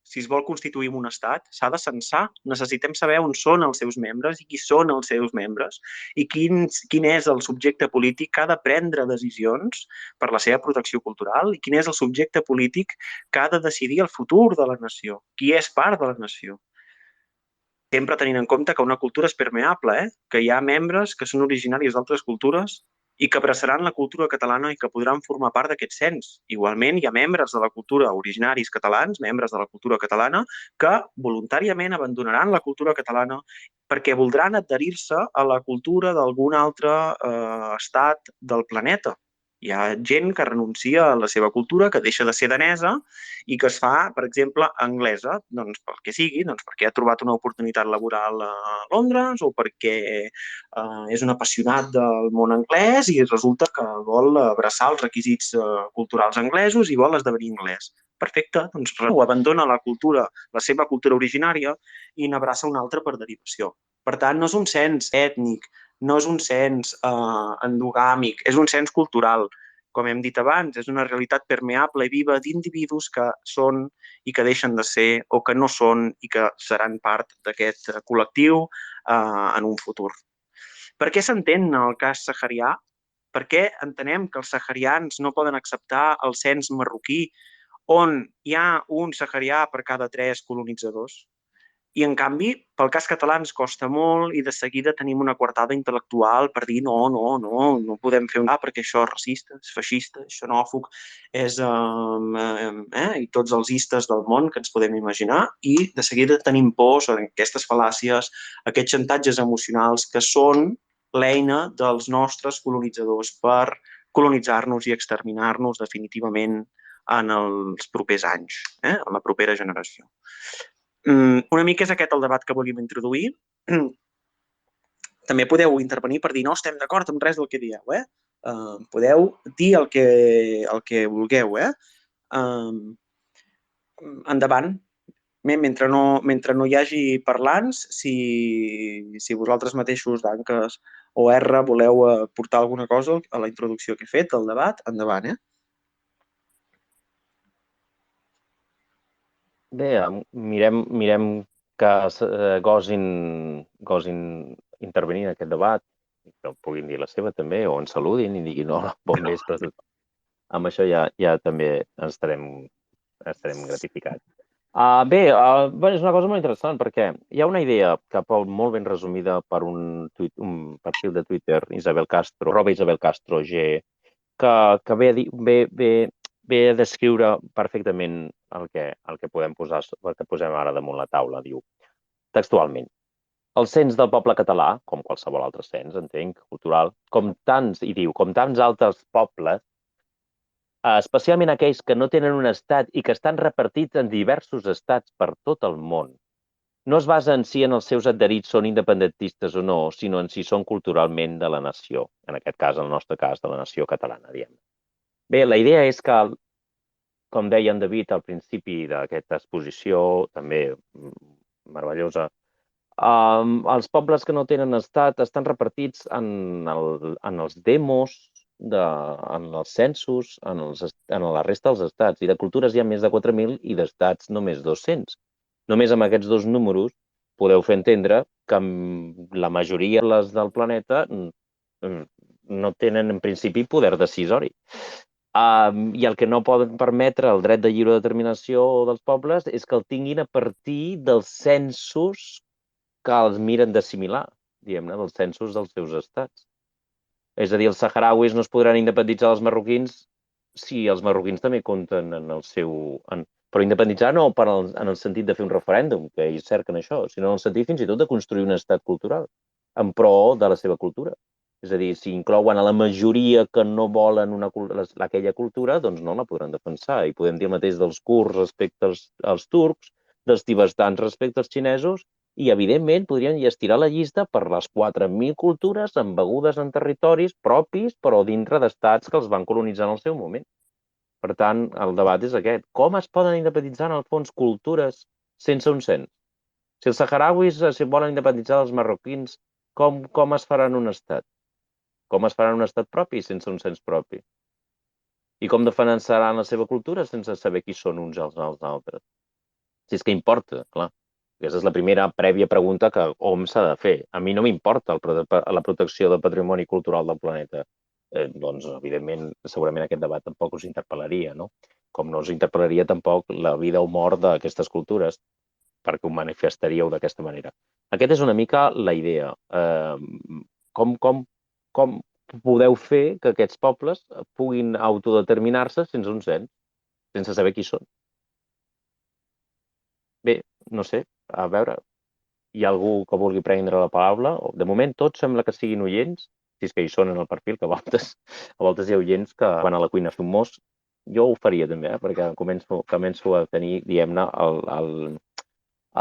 si es vol constituir en un estat, s'ha de censar. Necessitem saber on són els seus membres i qui són els seus membres i quin és el subjecte polític que ha de prendre decisions per la seva protecció cultural i quin és el subjecte polític que ha de decidir el futur de la nació, qui és part de la nació. Sempre tenint en compte que una cultura és permeable, que hi ha membres que són originaris d'altres cultures i que abraçaran la cultura catalana i que podran formar part d'aquest cens. Igualment, hi ha membres de la cultura originaris catalans, membres de la cultura catalana, que voluntàriament abandonaran la cultura catalana perquè voldran adherir-se a la cultura d'algun altre estat del planeta. Hi ha gent que renuncia a la seva cultura, que deixa de ser danesa i que es fa, per exemple, anglesa, doncs pel que sigui, doncs perquè ha trobat una oportunitat laboral a Londres o perquè és un apassionat del món anglès i resulta que vol abraçar els requisits culturals anglesos i vol esdevenir anglès. Perfecte, doncs abandona la cultura, la seva cultura originària i n'abraça una altra per derivació. Per tant, no és un cens ètnic, no és un cens endogàmic, és un cens cultural. Com hem dit abans, és una realitat permeable i viva d'individus que són i que deixen de ser o que no són i que seran part d'aquest col·lectiu en un futur. Per què s'entén el cas saharià? Per què entenem que els saharians no poden acceptar el cens marroquí on hi ha un saharià per cada 3 colonitzadors? I, en canvi, pel cas català ens costa molt i de seguida tenim una coartada intel·lectual per dir no podem fer perquè això és racista, és feixista, és xenòfob, i tots els istes del món que ens podem imaginar i de seguida tenim por sobre aquestes fal·làcies, aquests xantatges emocionals que són l'eina dels nostres colonitzadors per colonitzar-nos i exterminar-nos definitivament en els propers anys, en la propera generació. Una mica és aquest el debat que volíem introduir. També podeu intervenir per dir no estem d'acord amb res del que dieu. Podeu dir el que vulgueu. Endavant. Mentre no hi hagi parlants, si vosaltres mateixos, Danques o R, voleu portar alguna cosa a la introducció que he fet del debat, endavant. Bé, mirem que gosin intervenir en aquest debat, que puguin dir la seva també, o ens saludin i diguin hola, bon vespre a tothom. Amb això ja també estarem gratificats. Bé, és una cosa molt interessant perquè hi ha una idea que molt ben resumida per un perfil de Twitter, Isabel Castro G, que ve a descriure perfectament el que posem ara damunt la taula. Diu, textualment, el cens del poble català, com qualsevol altre cens, entenc, cultural, com tants altres pobles, especialment aquells que no tenen un estat i que estan repartits en diversos estats per tot el món, no es basa en si en els seus adherits són independentistes o no, sinó en si són culturalment de la nació, en aquest cas, en el nostre cas, de la nació catalana, diguem. Bé, la idea és que, com deia en David al principi d'aquesta exposició, també meravellosa, els pobles que no tenen estat estan repartits en els demos, en els censos, en la resta dels estats. I de cultures hi ha més de 4.000 i d'estats només 200. Només amb aquests dos números podeu fer entendre que la majoria del planeta no tenen, en principi, poder decisori. I el que no poden permetre el dret de lliure determinació dels pobles és que el tinguin a partir dels censos que els miren d'assimilar, diguem-ne, dels censos dels seus estats. És a dir, els saharauis no es podran independitzar dels marroquins si els marroquins també compten en el seu... Però independitzar no en el sentit de fer un referèndum, que ells cerquen això, sinó en el sentit fins i tot de construir un estat cultural en pro de la seva cultura. És a dir, si inclouen a la majoria que no volen aquella cultura, doncs no la podran defensar. I podem dir el mateix dels kurds respecte als turcs, dels tibetans respecte als xinesos, i, evidentment, podrien ja estirar la llista per les 4.000 cultures embegudes en territoris propis, però dintre d'estats que els van colonitzar en el seu moment. Per tant, el debat és aquest. Com es poden independitzar, en el fons, cultures sense un cens? Si els saharauis volen independitzar dels marroquins, com es faran un estat? Com es faran un estat propi sense un cens propi? I com defensaran la seva cultura sense saber qui són uns els altres? Si és que importa, clar. Aquesta és la primera prèvia pregunta que hom s'ha de fer. A mi no m'importa la protecció del patrimoni cultural del planeta. Doncs, evidentment, segurament aquest debat tampoc us interpel·laria, no? Com no us interpel·laria tampoc la vida o mort d'aquestes cultures, perquè ho manifestaríeu d'aquesta manera. Aquesta és una mica la idea. Com podeu fer que aquests pobles puguin autodeterminar-se sense un cens, sense saber qui són? Bé, no sé, a veure, hi ha algú que vulgui prendre la paraula? De moment tots sembla que siguin oients, si és que hi són en el perfil, que a voltes hi ha oients que van a la cuina a fer un mos. Jo ho faria també, perquè començo a tenir, diguem-ne,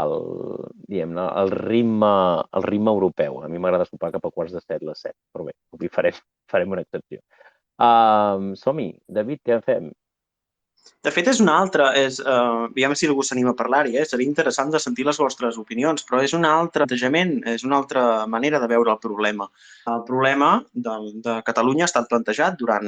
el ritme europeu. A mi m'agrada sopar cap a 6:45, les 7, però bé, avui farem una excepció. Som-hi, David, què en fem? De fet, és una altra, aviam si algú s'anima a parlar-hi, seria interessant de sentir les vostres opinions, però és un altre plantejament, és una altra manera de veure el problema. El problema de Catalunya ha estat plantejat durant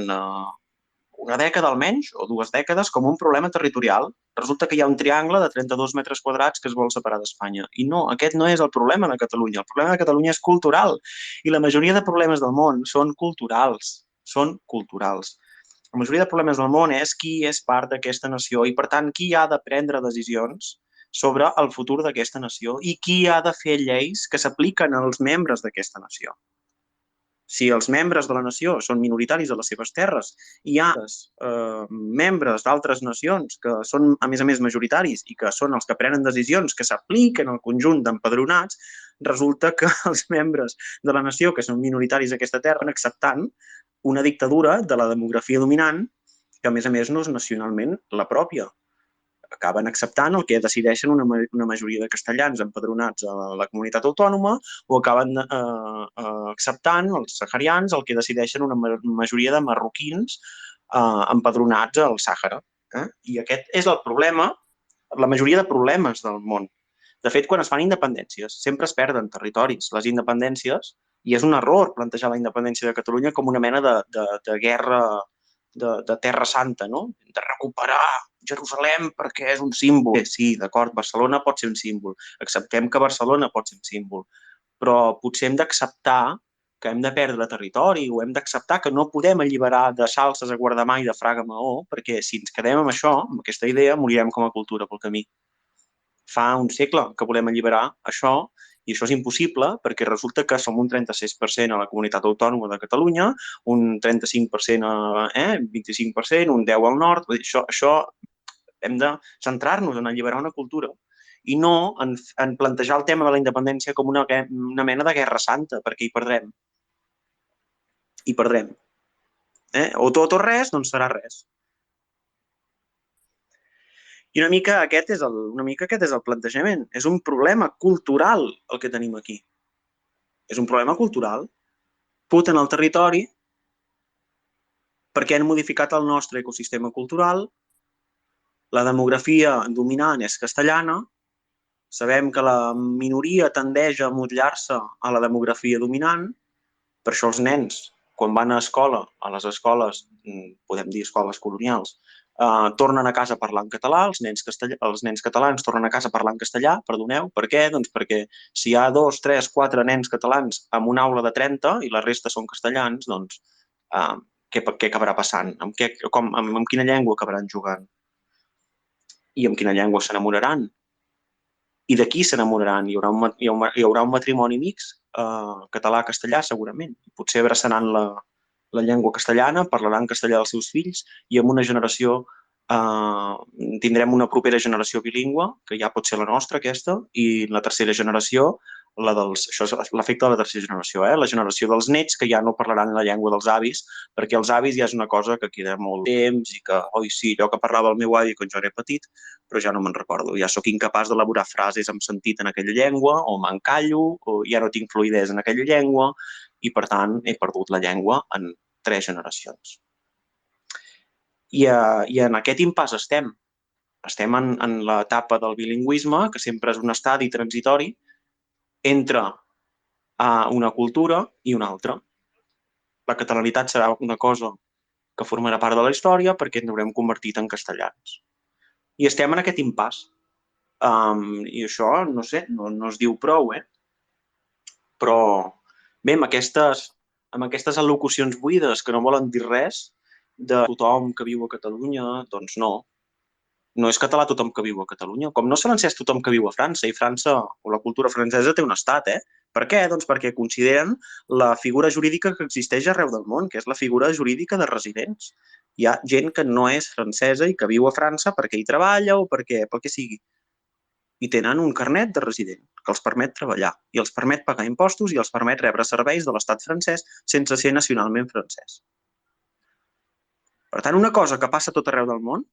una dècada almenys, o 2 dècades, com un problema territorial. Resulta que hi ha un triangle de 32 metres quadrats que es vol separar d'Espanya. I no, aquest no és el problema de Catalunya. El problema de Catalunya és cultural. I la majoria de problemes del món són culturals. Són culturals. La majoria de problemes del món és qui és part d'aquesta nació i, per tant, qui ha de prendre decisions sobre el futur d'aquesta nació i qui ha de fer lleis que s'apliquen als membres d'aquesta nació. Si els membres de la nació són minoritaris a les seves terres i hi ha membres d'altres nacions que són, a més, majoritaris i que són els que prenen decisions que s'apliquen al conjunt d'empadronats, resulta que els membres de la nació que són minoritaris a aquesta terra van acceptant una dictadura de la demografia dominant que, a més, no és nacionalment la pròpia. Acaben acceptant el que decideixen una majoria de castellans empadronats a la comunitat autònoma o acaben acceptant els saharians el que decideixen una majoria de marroquins empadronats al Sàhara. I aquest és el problema, la majoria de problemes del món. De fet, quan es fan independències, sempre es perden territoris. Les independències, i és un error plantejar la independència de Catalunya com una mena de guerra de Terra Santa, no? De recuperar Jerusalem perquè és un símbol. Sí, d'acord, Barcelona pot ser un símbol. Acceptem que Barcelona pot ser un símbol. Però potser hem d'acceptar que hem de perdre territori o hem d'acceptar que no podem alliberar de Salses a Guardamar i de Fraga a Maó, perquè si ens quedem amb això, amb aquesta idea, morirem com a cultura pel camí. Fa un segle que volem alliberar això i això és impossible perquè resulta que som un 36% a la comunitat autònoma de Catalunya, un 35% a 25%, un 10% al nord. Això hem de centrar-nos en alliberar una cultura i no en plantejar el tema de la independència com una mena de guerra santa, perquè hi perdrem. Hi perdrem. O tot o res, doncs serà res. I una mica aquest és el plantejament. És un problema cultural el que tenim aquí. És un problema cultural. Put en el territori perquè han modificat el nostre ecosistema cultural. La demografia dominant és castellana. Sabem que la minoria tendeix a motllar-se a la demografia dominant. Per això els nens, quan van a escola, a les escoles, podem dir escoles colonials, tornen a casa parlant català, els nens catalans tornen a casa parlant castellà, perdoneu, per què? Doncs perquè si hi ha 2, 3, 4 nens catalans en una aula de 30 i la resta són castellans, doncs què acabarà passant? Amb quina llengua acabaran jugant? I amb quina llengua s'enamoraran? I de qui s'enamoraran? Hi haurà un matrimoni mixt català-castellà, segurament. Potser abraçaran la llengua castellana, parlaran castellà dels seus fills i en una generació tindrem una propera generació bilingüe, que ja pot ser la nostra, aquesta, i la tercera generació això és l'efecte de la tercera generació, la generació dels nets que ja no parlaran la llengua dels avis, perquè els avis ja és una cosa que queda molt temps i que, oi, sí, allò que parlava el meu avi quan jo era petit, però ja no me'n recordo. Ja sóc incapaç d'elaborar frases amb sentit en aquella llengua, o m'encallo, o ja no tinc fluïdesa en aquella llengua, i per tant he perdut la llengua en 3 generacions. I en aquest impàs estem. Estem en l'etapa del bilingüisme, que sempre és un estadi transitori, entre una cultura i una altra. La catalanitat serà una cosa que formarà part de la història perquè ens haurem convertit en castellans. I estem en aquest impàs. I això, no sé, no es diu prou, Però bé, amb aquestes al·locucions buides que no volen dir res de tothom que viu a Catalunya, doncs no. No és català tothom que viu a Catalunya, com no és francès tothom que viu a França, i França o la cultura francesa té un estat, Per què? Doncs perquè consideren la figura jurídica que existeix arreu del món, que és la figura jurídica de residents. Hi ha gent que no és francesa i que viu a França perquè hi treballa o pel que sigui. I tenen un carnet de resident que els permet treballar i els permet pagar impostos i els permet rebre serveis de l'estat francès sense ser nacionalment francès. Per tant, una cosa que passa a tot arreu del món,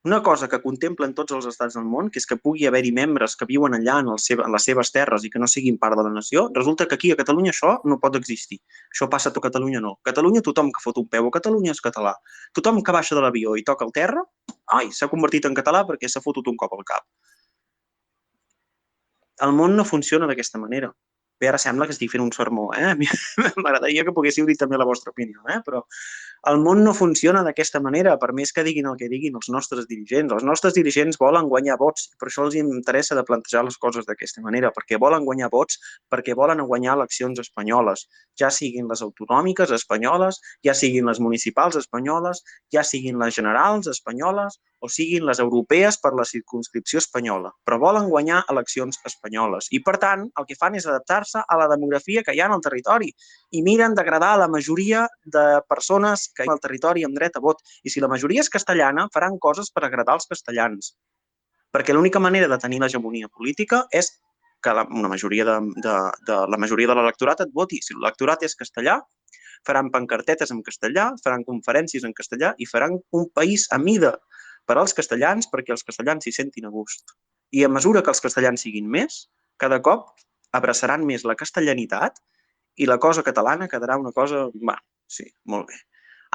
una cosa que contemplen tots els estats del món, que és que pugui haver-hi membres que viuen allà en les seves terres i que no siguin part de la nació, resulta que aquí a Catalunya això no pot existir. Això passa a tot Catalunya, no. A Catalunya tothom que fot un peu a Catalunya és català. Tothom que baixa de l'avió i toca el terra, s'ha convertit en català perquè s'ha fotut un cop al cap. El món no funciona d'aquesta manera. Bé, ara sembla que estic fent un sermó, M'agradaria que poguéssiu dir també la vostra opinió, Però el món no funciona d'aquesta manera, per més que diguin el que diguin els nostres dirigents. Els nostres dirigents volen guanyar vots, per això els interessa de plantejar les coses d'aquesta manera, perquè volen guanyar vots, perquè volen guanyar eleccions espanyoles, ja siguin les autonòmiques espanyoles, ja siguin les municipals espanyoles, ja siguin les generals espanyoles, o siguin les europees per la circumscripció espanyola, però volen guanyar eleccions espanyoles. I, per tant, el que fan és adaptar-se a la demografia que hi ha en el territori i miren d'agradar a la majoria de persones que hi ha al territori amb dret a vot. I si la majoria és castellana, faran coses per agradar als castellans. Perquè l'única manera de tenir l'hegemonia política és que la majoria de l'electorat et voti. Si l'electorat és castellà, faran pancartetes en castellà, faran conferències en castellà i faran un país a mida per als castellans perquè els castellans s'hi sentin a gust. I a mesura que els castellans siguin més, cada cop abraçaran més la castellanitat i la cosa catalana quedarà una cosa... sí, molt bé.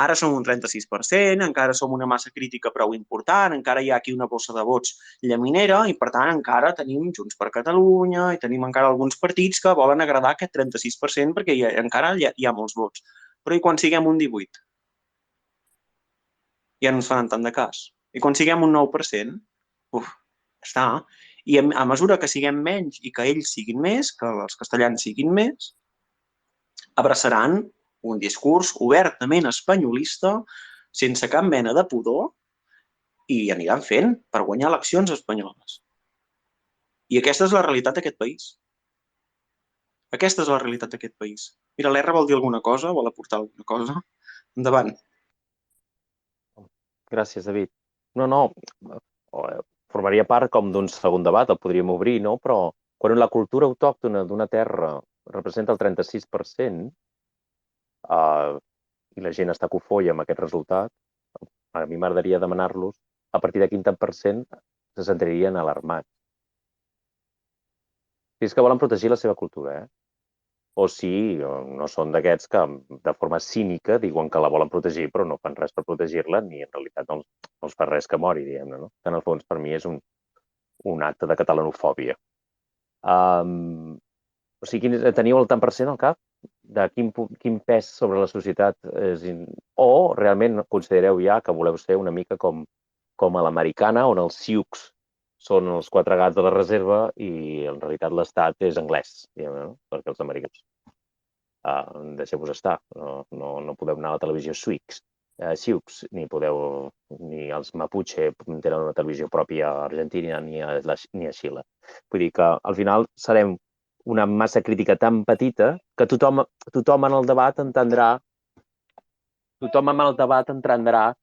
Ara som un 36%, encara som una massa crítica prou important, encara hi ha aquí una bossa de vots llaminera i, per tant, encara tenim Junts per Catalunya i tenim encara alguns partits que volen agradar aquest 36% perquè encara hi ha molts vots. Però i quan siguem un 18%? Ja no ens faran tant de cas. I quan siguem un 9%, està. I a mesura que siguem menys i que ells siguin més, que els castellans siguin més, abraçaran un discurs obertament espanyolista, sense cap mena de pudor, i aniran fent per guanyar eleccions espanyoles. I aquesta és la realitat d'aquest país. Aquesta és la realitat d'aquest país. Mira, l'R vol dir alguna cosa? Vol aportar alguna cosa? Endavant. Gràcies, David. No, formaria part com d'un segon debat, el podríem obrir, no? Però quan la cultura autòctona d'una terra representa el 36%, i la gent està cofoia amb aquest resultat, a mi m'agradaria demanar-los a partir de quin tant % se sentirien alarmats. Si és que volen protegir la seva cultura, o si no són d'aquests que de forma cínica diuen que la volen protegir però no fan res per protegir-la ni en realitat no els fa res que mori, diguem-ne, no? Que en el fons per mi és un acte de catalanofòbia. O sigui, teniu el tant per cent al cap de quin pes sobre la societat o realment considereu ja que voleu ser una mica com a l'americana on els Sioux són els 4 gats de la reserva i en realitat l'estat és anglès, diguem-ne, no? Perquè els americans deixeu-vos estar, no podeu anar a la televisió Sioux, ni els Mapuche tenen una televisió pròpia a Argentina ni a Xile. Vull dir que al final serem una massa crítica tan petita que tothom en el debat entendrà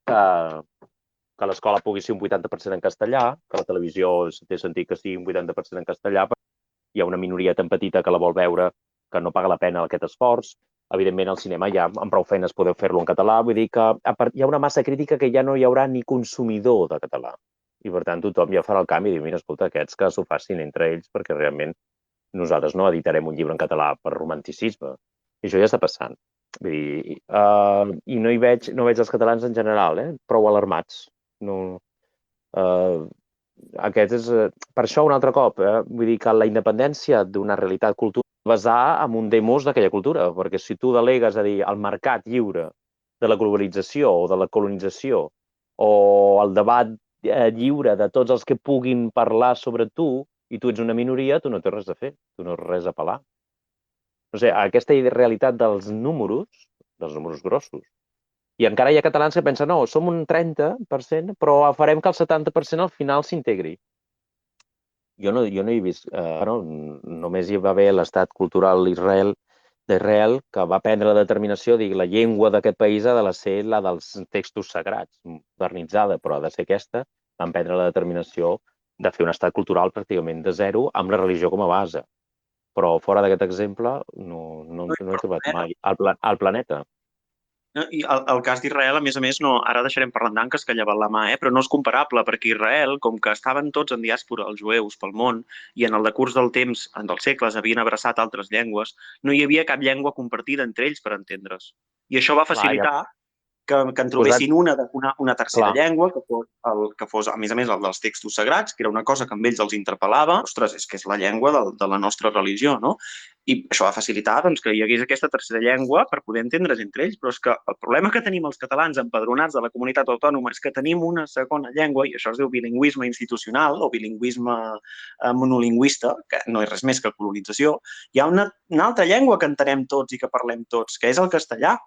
que l'escola pugui ser un 80% en castellà, que la televisió té sentit que sigui un 80% en castellà, hi ha una minoria tan petita que la vol veure que no paga la pena aquest esforç. Evidentment, al cinema ja amb prou feines podeu fer-lo en català, vull dir que hi ha una massa crítica que ja no hi haurà ni consumidor de català. I, per tant, tothom ja farà el canvi i diu, mira, escolta, aquests que s'ho facin entre ells, perquè realment nosaltres no editarem un llibre en català per romanticisme. I això ja està passant. Vull dir, i no veig els catalans en general, prou alarmats. No, aquest és, per això, un altre cop, vull dir que la independència d'una realitat cultural basar en un demos d'aquella cultura, perquè si tu delegues a dir el mercat lliure de la globalització o de la colonització o el debat lliure de tots els que puguin parlar sobre tu i tu ets una minoria, tu no tens res a fer, tu no has res a pelar. No sé, aquesta realitat dels números grossos. I encara hi ha catalans que pensen, no, som un 30%, però farem que el 70% al final s'integri. Jo no he vist... només hi va haver l'estat cultural d'Israel que va prendre la determinació de dir la llengua d'aquest país ha de ser la dels textos sagrats, modernitzada, però ha de ser aquesta. Van prendre la determinació de fer un estat cultural pràcticament de zero amb la religió com a base. Però fora d'aquest exemple no he trobat mai al planeta. I el cas d'Israel, a més, no, ara deixarem parlant d'anques que llevat la mà, però no és comparable, perquè Israel, com que estaven tots en diàspora, els jueus, pel món, i en el decurs del temps, dels segles, havien abraçat altres llengües, no hi havia cap llengua compartida entre ells per entendre's. I això va facilitar que en trobessin una tercera llengua, que fos, a més, el dels textos sagrats, que era una cosa que amb ells els interpel·lava. Ostres, és que és la llengua de la nostra religió, no? I això va facilitar que hi hagués aquesta tercera llengua per poder entendre's entre ells, però és que el problema que tenim els catalans empadronats de la comunitat autònoma és que tenim una segona llengua, i això es diu bilingüisme institucional o bilingüisme monolingüista, que no és res més que colonització. Hi ha una altra llengua que entenem tots i que parlem tots, que és el castellà.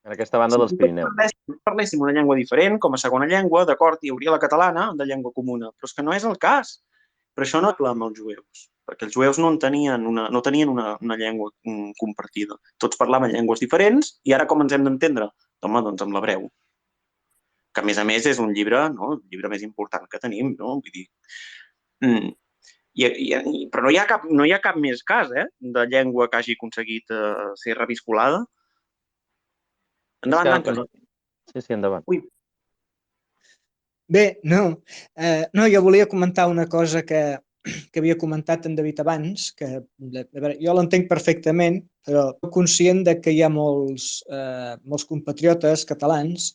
En aquesta banda dels Pirineus. Si parléssim una llengua diferent, com a segona llengua, d'acord, hi hauria la catalana de llengua comuna, però és que no és el cas. Per això no aclama els jueus, perquè els jueus no tenien una llengua compartida. Tots parlaven llengües diferents i ara com ens hem d'entendre? Home, doncs amb l'hebreu, que a més és un llibre, no? El llibre més important que tenim, no? Vull dir... però no hi ha cap més cas de llengua que hagi aconseguit ser reviscolada. Endavant, Anques. Sí, endavant. Ui. Bé, no, jo volia comentar una cosa que havia comentat en David abans, que jo l'entenc perfectament, però soc conscient de que hi ha molts compatriotes catalans,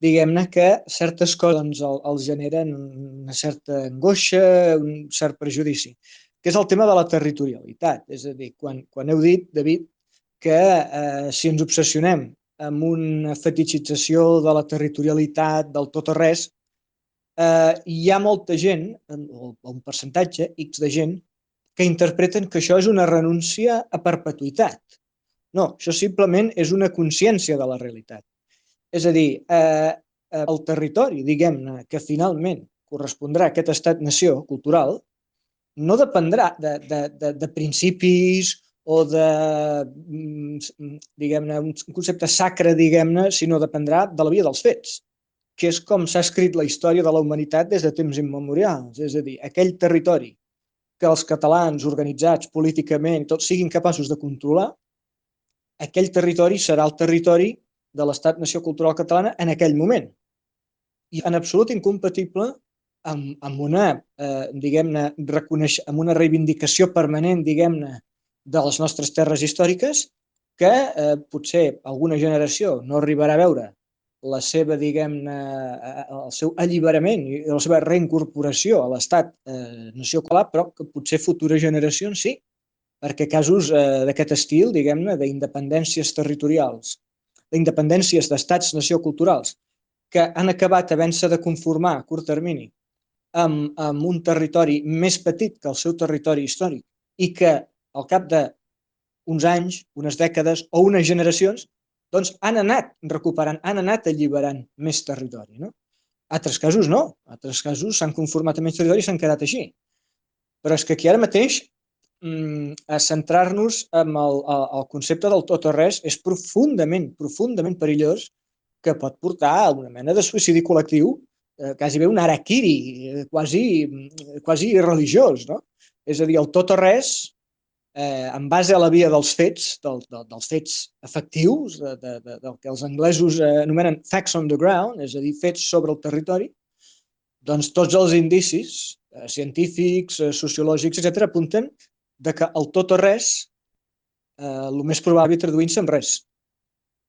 diguem-ne, que certes coses els generen una certa angoixa, un cert prejudici, que és el tema de la territorialitat. És a dir, quan heu dit, David, que si ens obsessionem amb una fetitxització de la territorialitat, del tot o res, hi ha molta gent, o un percentatge X de gent, que interpreten que això és una renúncia a perpetuïtat. No, això simplement és una consciència de la realitat. És a dir, el territori, diguem-ne, que finalment correspondrà a aquest estat-nació cultural, no dependrà de principis o de, diguem-ne, un concepte sacre, diguem-ne, sinó dependrà de la via dels fets, que és com s'ha escrit la història de la humanitat des de temps immemorials. És a dir, aquell territori que els catalans organitzats políticament tots siguin capaços de controlar, aquell territori serà el territori de l'estat-nació cultural catalana en aquell moment. I en absolut incompatible amb una, diguem-ne, amb una reivindicació permanent, diguem-ne, de les nostres terres històriques, que potser alguna generació no arribarà a veure la seva, diguem-ne, el seu alliberament i la seva reincorporació a l'estat-nació català, però que potser futures generacions sí, perquè casos d'aquest estil, diguem-ne, d'independències territorials, d'independències d'estats-nació culturals, que han acabat havent-se de conformar a curt termini amb un territori més petit que el seu territori històric i que al cap d'uns anys, unes dècades o unes generacions doncs han anat recuperant, han anat alliberant més territori, no? Altres casos no, altres casos s'han conformat amb més territori i s'han quedat així. Però és que aquí ara mateix centrar-nos en el concepte del tot o res és profundament perillós, que pot portar a una mena de suïcidi col·lectiu, quasi bé un harakiri, quasi religiós, no? És a dir, el tot o res, en base a la via dels fets, dels fets efectius, del que els anglesos anomenen facts on the ground, és a dir, fets sobre el territori, doncs tots els indicis científics, sociològics, etc., apunten que el tot o res, el més probable traduint-se en res.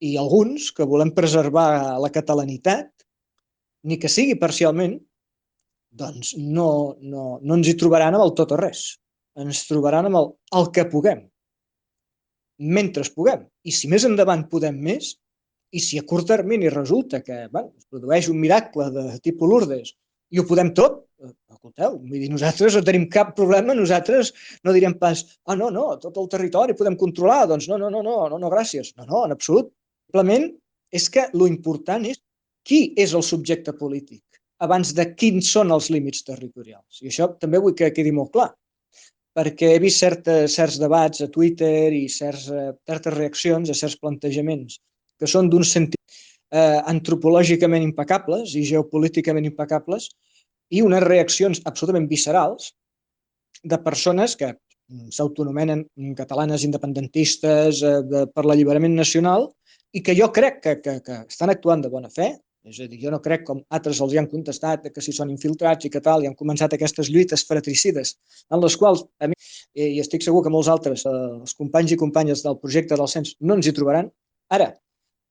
I alguns que volem preservar la catalanitat, ni que sigui parcialment, doncs no ens hi trobaran amb el tot o res. Ens trobaran amb el que puguem, mentre puguem. I si més endavant podem més, i si a curt termini resulta que es produeix un miracle de tipus Lourdes i ho podem tot, escolteu, nosaltres no tenim cap problema, nosaltres no direm pas, no, tot el territori podem controlar, doncs no, gràcies. No, en absolut. Simplement és que l'important és qui és el subjecte polític abans de quins són els límits territorials. I això també vull que quedi molt clar, perquè he vist certs debats a Twitter i certes reaccions a certs plantejaments que són d'un sentit antropològicament impecables i geopolíticament impecables i unes reaccions absolutament viscerals de persones que s'autoanomenen catalanes independentistes per l'alliberament nacional i que jo crec que estan actuant de bona fe. És a dir, jo no crec, com altres els hi han contestat, que si són infiltrats i que tal, i han començat aquestes lluites fratricides en les quals, a mi, i estic segur que molts altres, els companys i companyes del projecte del cens, no ens hi trobaran. Ara,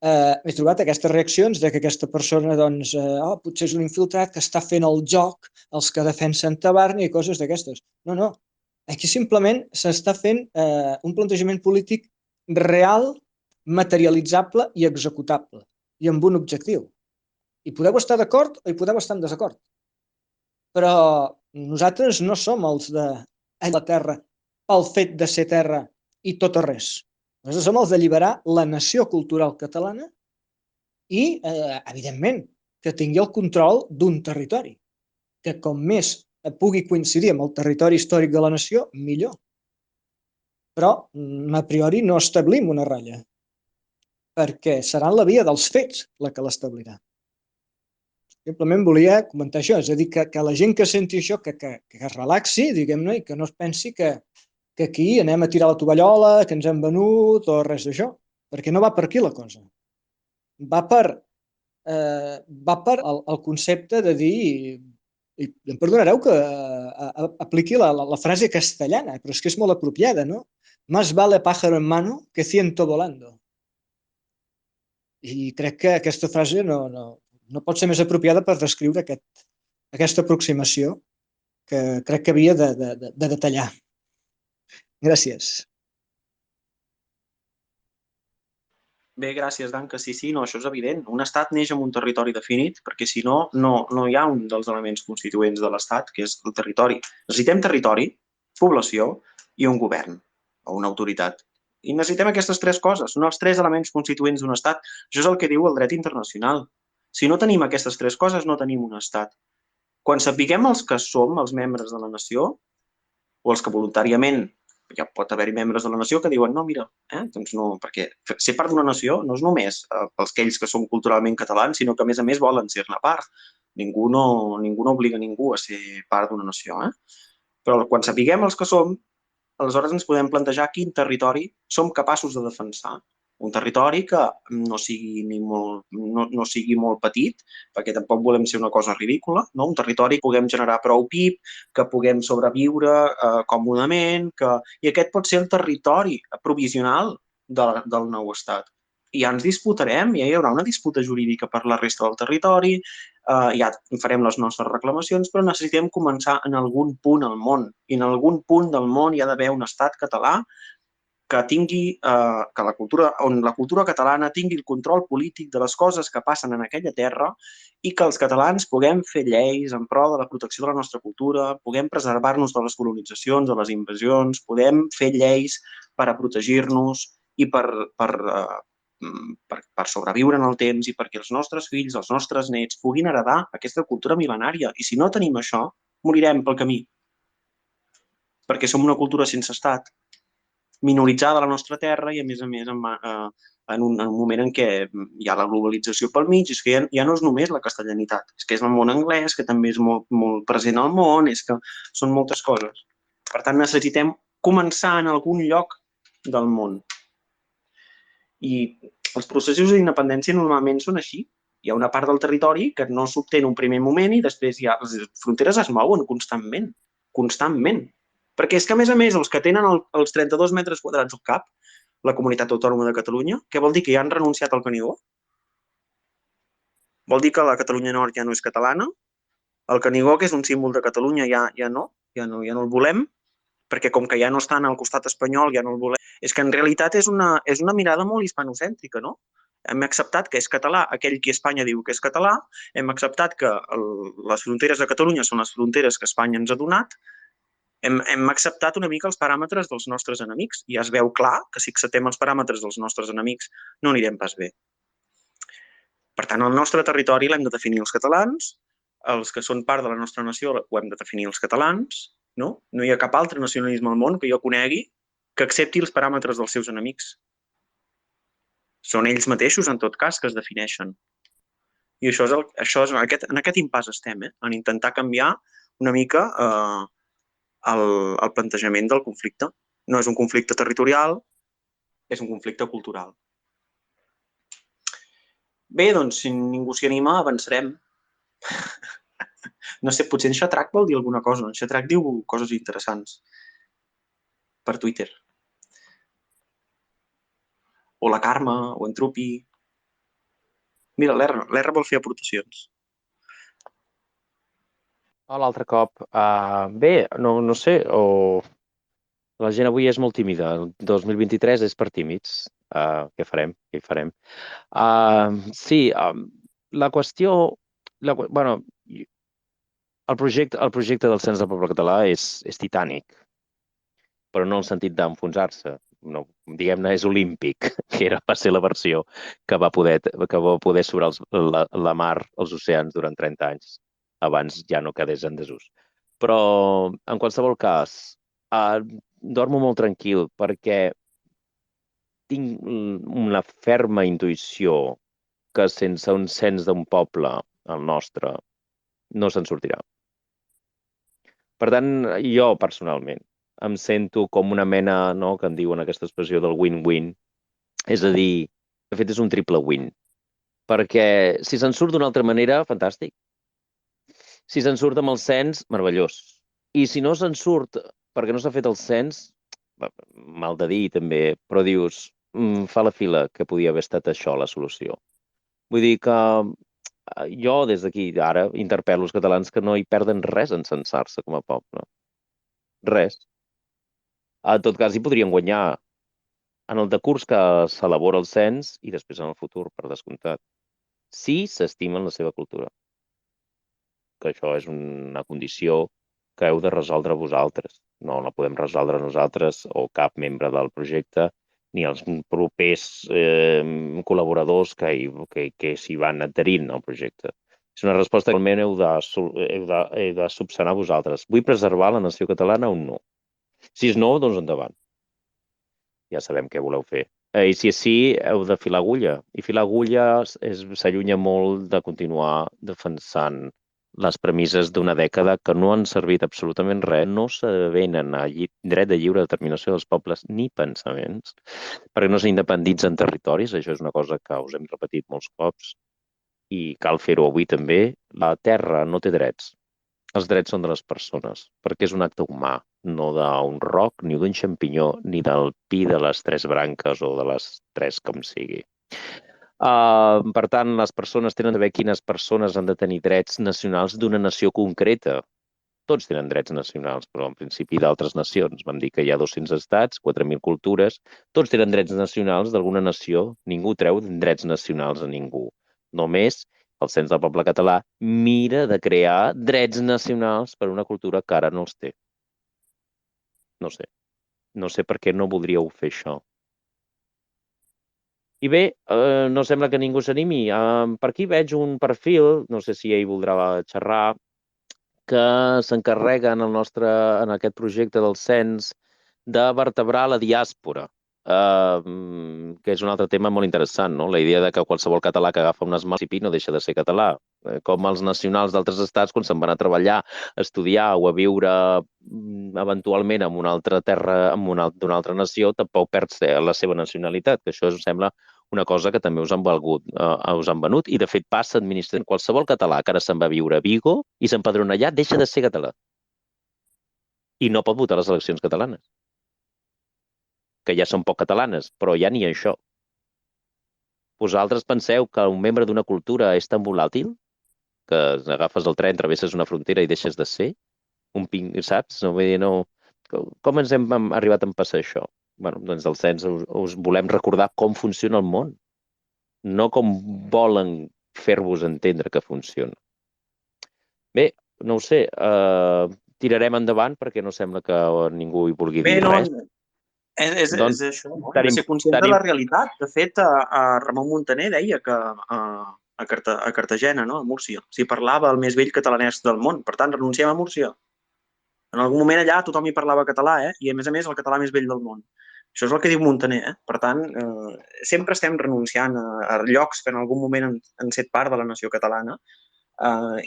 he trobat aquestes reaccions de que aquesta persona, doncs, potser és un infiltrat que està fent el joc els que defensen Tabarny i coses d'aquestes. No. Aquí simplement s'està fent un plantejament polític real, materialitzable i executable, i amb un objectiu. Hi podeu estar d'acord o hi podeu estar en desacord. Però nosaltres no som els de la terra pel fet de ser terra i tot o res. Nosaltres som els d'alliberar la nació cultural catalana i, evidentment, que tingui el control d'un territori, que com més pugui coincidir amb el territori històric de la nació, millor. Però, a priori, no establim una ratlla, perquè serà la via dels fets la que l'establirà. Simplement volia comentar això, és a dir, que la gent que senti això, que es relaxi, diguem-ne, i que no es pensi que aquí anem a tirar la tovallola, que ens hem venut o res d'això, perquè no va per aquí la cosa. Va per el concepte de dir, i em perdonareu que apliqui la frase castellana, però és que és molt apropiada, no? Más vale pájaro en mano que ciento volando. I crec que aquesta frase no pot ser més apropiada per descriure aquesta aproximació que crec que havia de detallar. Gràcies. Bé, gràcies, Danca. Sí, no, això és evident. Un estat neix en un territori definit, perquè si no, no hi ha un dels elements constituents de l'estat, que és el territori. Necessitem territori, població i un govern o una autoritat. I necessitem aquestes tres coses, són els tres elements constituents d'un estat. Això és el que diu el dret internacional. Si no tenim aquestes tres coses, no tenim un estat. Quan sapiguem els que som els membres de la nació, o els que voluntàriament, ja pot haver-hi membres de la nació que diuen no, mira, doncs no, perquè ser part d'una nació no és només pels aquells que són culturalment catalans, sinó que a més volen ser-ne part. Ningú no obliga ningú a ser part d'una nació. Però quan sapiguem els que som, aleshores ens podem plantejar quin territori som capaços de defensar. Un territori que no sigui molt petit, perquè tampoc volem ser una cosa ridícula, no? Un territori que puguem generar prou PIB, que puguem sobreviure còmodament, i aquest pot ser el territori provisional del nou estat. I ja ens disputarem, ja hi haurà una disputa jurídica per la resta del territori, ja farem les nostres reclamacions, però necessitem començar en algun punt al món. I en algun punt del món hi ha d'haver un estat català que tingui, on la cultura catalana tingui el control polític de les coses que passen en aquella terra i que els catalans puguem fer lleis en pro de la protecció de la nostra cultura, puguem preservar-nos de les colonitzacions, de les invasions, podem fer lleis per a protegir-nos i per sobreviure en el temps i perquè els nostres fills, els nostres nets puguin heredar aquesta cultura mil·lenària. I si no tenim això, morirem pel camí. Perquè som una cultura sense estat, minoritzada a la nostra terra i, a més, en un moment en què hi ha la globalització pel mig, és que ja no és només la castellanitat, és que és el món anglès, que també és molt present al món, és que són moltes coses. Per tant, necessitem començar en algun lloc del món. I els processos d'independència normalment són així. Hi ha una part del territori que no s'obté en un primer moment i després les fronteres es mouen constantment. Constantment. Perquè és que, a més, els que tenen els 32 metres quadrats al cap, la Comunitat Autònoma de Catalunya, què vol dir? Que ja han renunciat al Canigó? Vol dir que la Catalunya Nord ja no és catalana? El Canigó, que és un símbol de Catalunya, ja no el volem, perquè com que ja no estan al costat espanyol, ja no el volem. És que en realitat és una mirada molt hispanocèntrica, no? Hem acceptat que és català aquell qui a Espanya diu que és català, hem acceptat que les fronteres de Catalunya són les fronteres que Espanya ens ha donat, hem acceptat una mica els paràmetres dels nostres enemics i ja es veu clar que si acceptem els paràmetres dels nostres enemics no anirem pas bé. Per tant, el nostre territori l'hem de definir els catalans, els que són part de la nostra nació ho hem de definir els catalans, no? No hi ha cap altre nacionalisme al món que jo conegui que accepti els paràmetres dels seus enemics. Són ells mateixos, en tot cas, que es defineixen. I en aquest impàs estem, en intentar canviar una mica el plantejament del conflicte. No és un conflicte territorial, és un conflicte cultural. Bé, doncs, si ningú s'hi anima, avançarem. No sé, potser en Xatrac vol dir alguna cosa. En Xatrac diu coses interessants per Twitter. O la Carme, o en Trupi. Mira, l'Erra vol fer aportacions. L'altre cop. Bé, no sé, la gent avui és molt tímida. El 2023 és per tímids. Què farem? Què hi farem? Sí, la qüestió... Bueno, el projecte del Cens del Poble Català és titànic, però no en el sentit d'enfonsar-se. No, diguem-ne, és olímpic, que va ser la versió que va poder sobre la mar, els oceans, durant 30 anys. Abans ja no quedés en desús. Però, en qualsevol cas, dormo molt tranquil perquè tinc una ferma intuïció que sense un cens d'un poble, el nostre, no se'n sortirà. Per tant, jo personalment em sento com una mena, no, que en diuen aquesta expressió del win-win, és a dir, de fet és un triple win, perquè si se'n surt d'una altra manera, fantàstic. Si se'n surt amb el cens, meravellós. I si no se'n surt perquè no s'ha fet el cens, mal de dir també, però dius, fa la fila que podia haver estat això la solució. Vull dir que jo des d'aquí ara interpel·lo els catalans que no hi perden res en censar-se com a poble. Res. En tot cas, hi podrien guanyar en el decurs que s'elabora el cens i després en el futur, per descomptat. Si s'estimen la seva cultura. Que això és una condició que heu de resoldre vosaltres. No la podem resoldre nosaltres o cap membre del projecte ni els propers col·laboradors que s'hi van adherint al projecte. És una resposta que almenys heu de subsanar vosaltres. Vull preservar la nació catalana o no? Si és no, doncs endavant. Ja sabem què voleu fer. I si és sí, heu de filar agulla. I filar agulla s'allunya molt de continuar defensant les premisses d'una dècada que no han servit absolutament res, no s'avenen a dret de lliure determinació dels pobles ni pensaments, perquè no s'independitzen territoris, això és una cosa que us hem repetit molts cops, i cal fer-ho avui també. La terra no té drets. Els drets són de les persones, perquè és un acte humà, no d'un roc, ni d'un xampinyó, ni del pi de les 3 branques o de les 3 com sigui. Per tant, les persones tenen de saber quines persones han de tenir drets nacionals d'una nació concreta. Tots tenen drets nacionals, però en principi d'altres nacions. Vam dir que hi ha 200 estats, 4.000 cultures, tots tenen drets nacionals d'alguna nació, ningú treu drets nacionals a ningú. Només el Cens del Poble Català mira de crear drets nacionals per a una cultura que ara no els té. No sé. No sé per què no voldríeu fer això. I bé, no sembla que ningú s'animi. Per aquí veig un perfil, no sé si ell voldrà xerrar, que s'encarrega en aquest projecte del cens de vertebrar la diàspora. que és un altre tema molt interessant, no? La idea de que qualsevol català que agafa un esmalcipi no deixa de ser català. Com els nacionals d'altres estats, quan se'n van a treballar, a estudiar o a viure eventualment en una altra terra, d'una altra nació, tampoc perd la seva nacionalitat, que això em sembla una cosa que també us han venut, i de fet passa administrant qualsevol català que ara se'n va a viure a Vigo i s'empadrona allà, deixa de ser català. I no pot votar a les eleccions catalanes, que ja són poc catalanes, però ja ni això. Vosaltres penseu que un membre d'una cultura és tan volàtil que agafes el tren, travesses una frontera i deixes de ser? Saps? No, vull dir, no... Com ens hem arribat a passar això? Bueno, doncs del cens us volem recordar com funciona el món, no com volen fer-vos entendre que funciona. Bé, no ho sé, tirarem endavant perquè no sembla que ningú hi vulgui dir res. És Doncs això, no? Hem de ser conscients de la realitat. De fet, Ramon Muntaner deia que a Cartagena, no? A Múrcia, s'hi parlava el més vell catalanès del món. Per tant, renunciem a Múrcia. En algun moment allà tothom hi parlava català, i a més el català més vell del món. Això és el que diu Muntaner, Per tant, sempre estem renunciant a llocs que en algun moment han set part de la nació catalana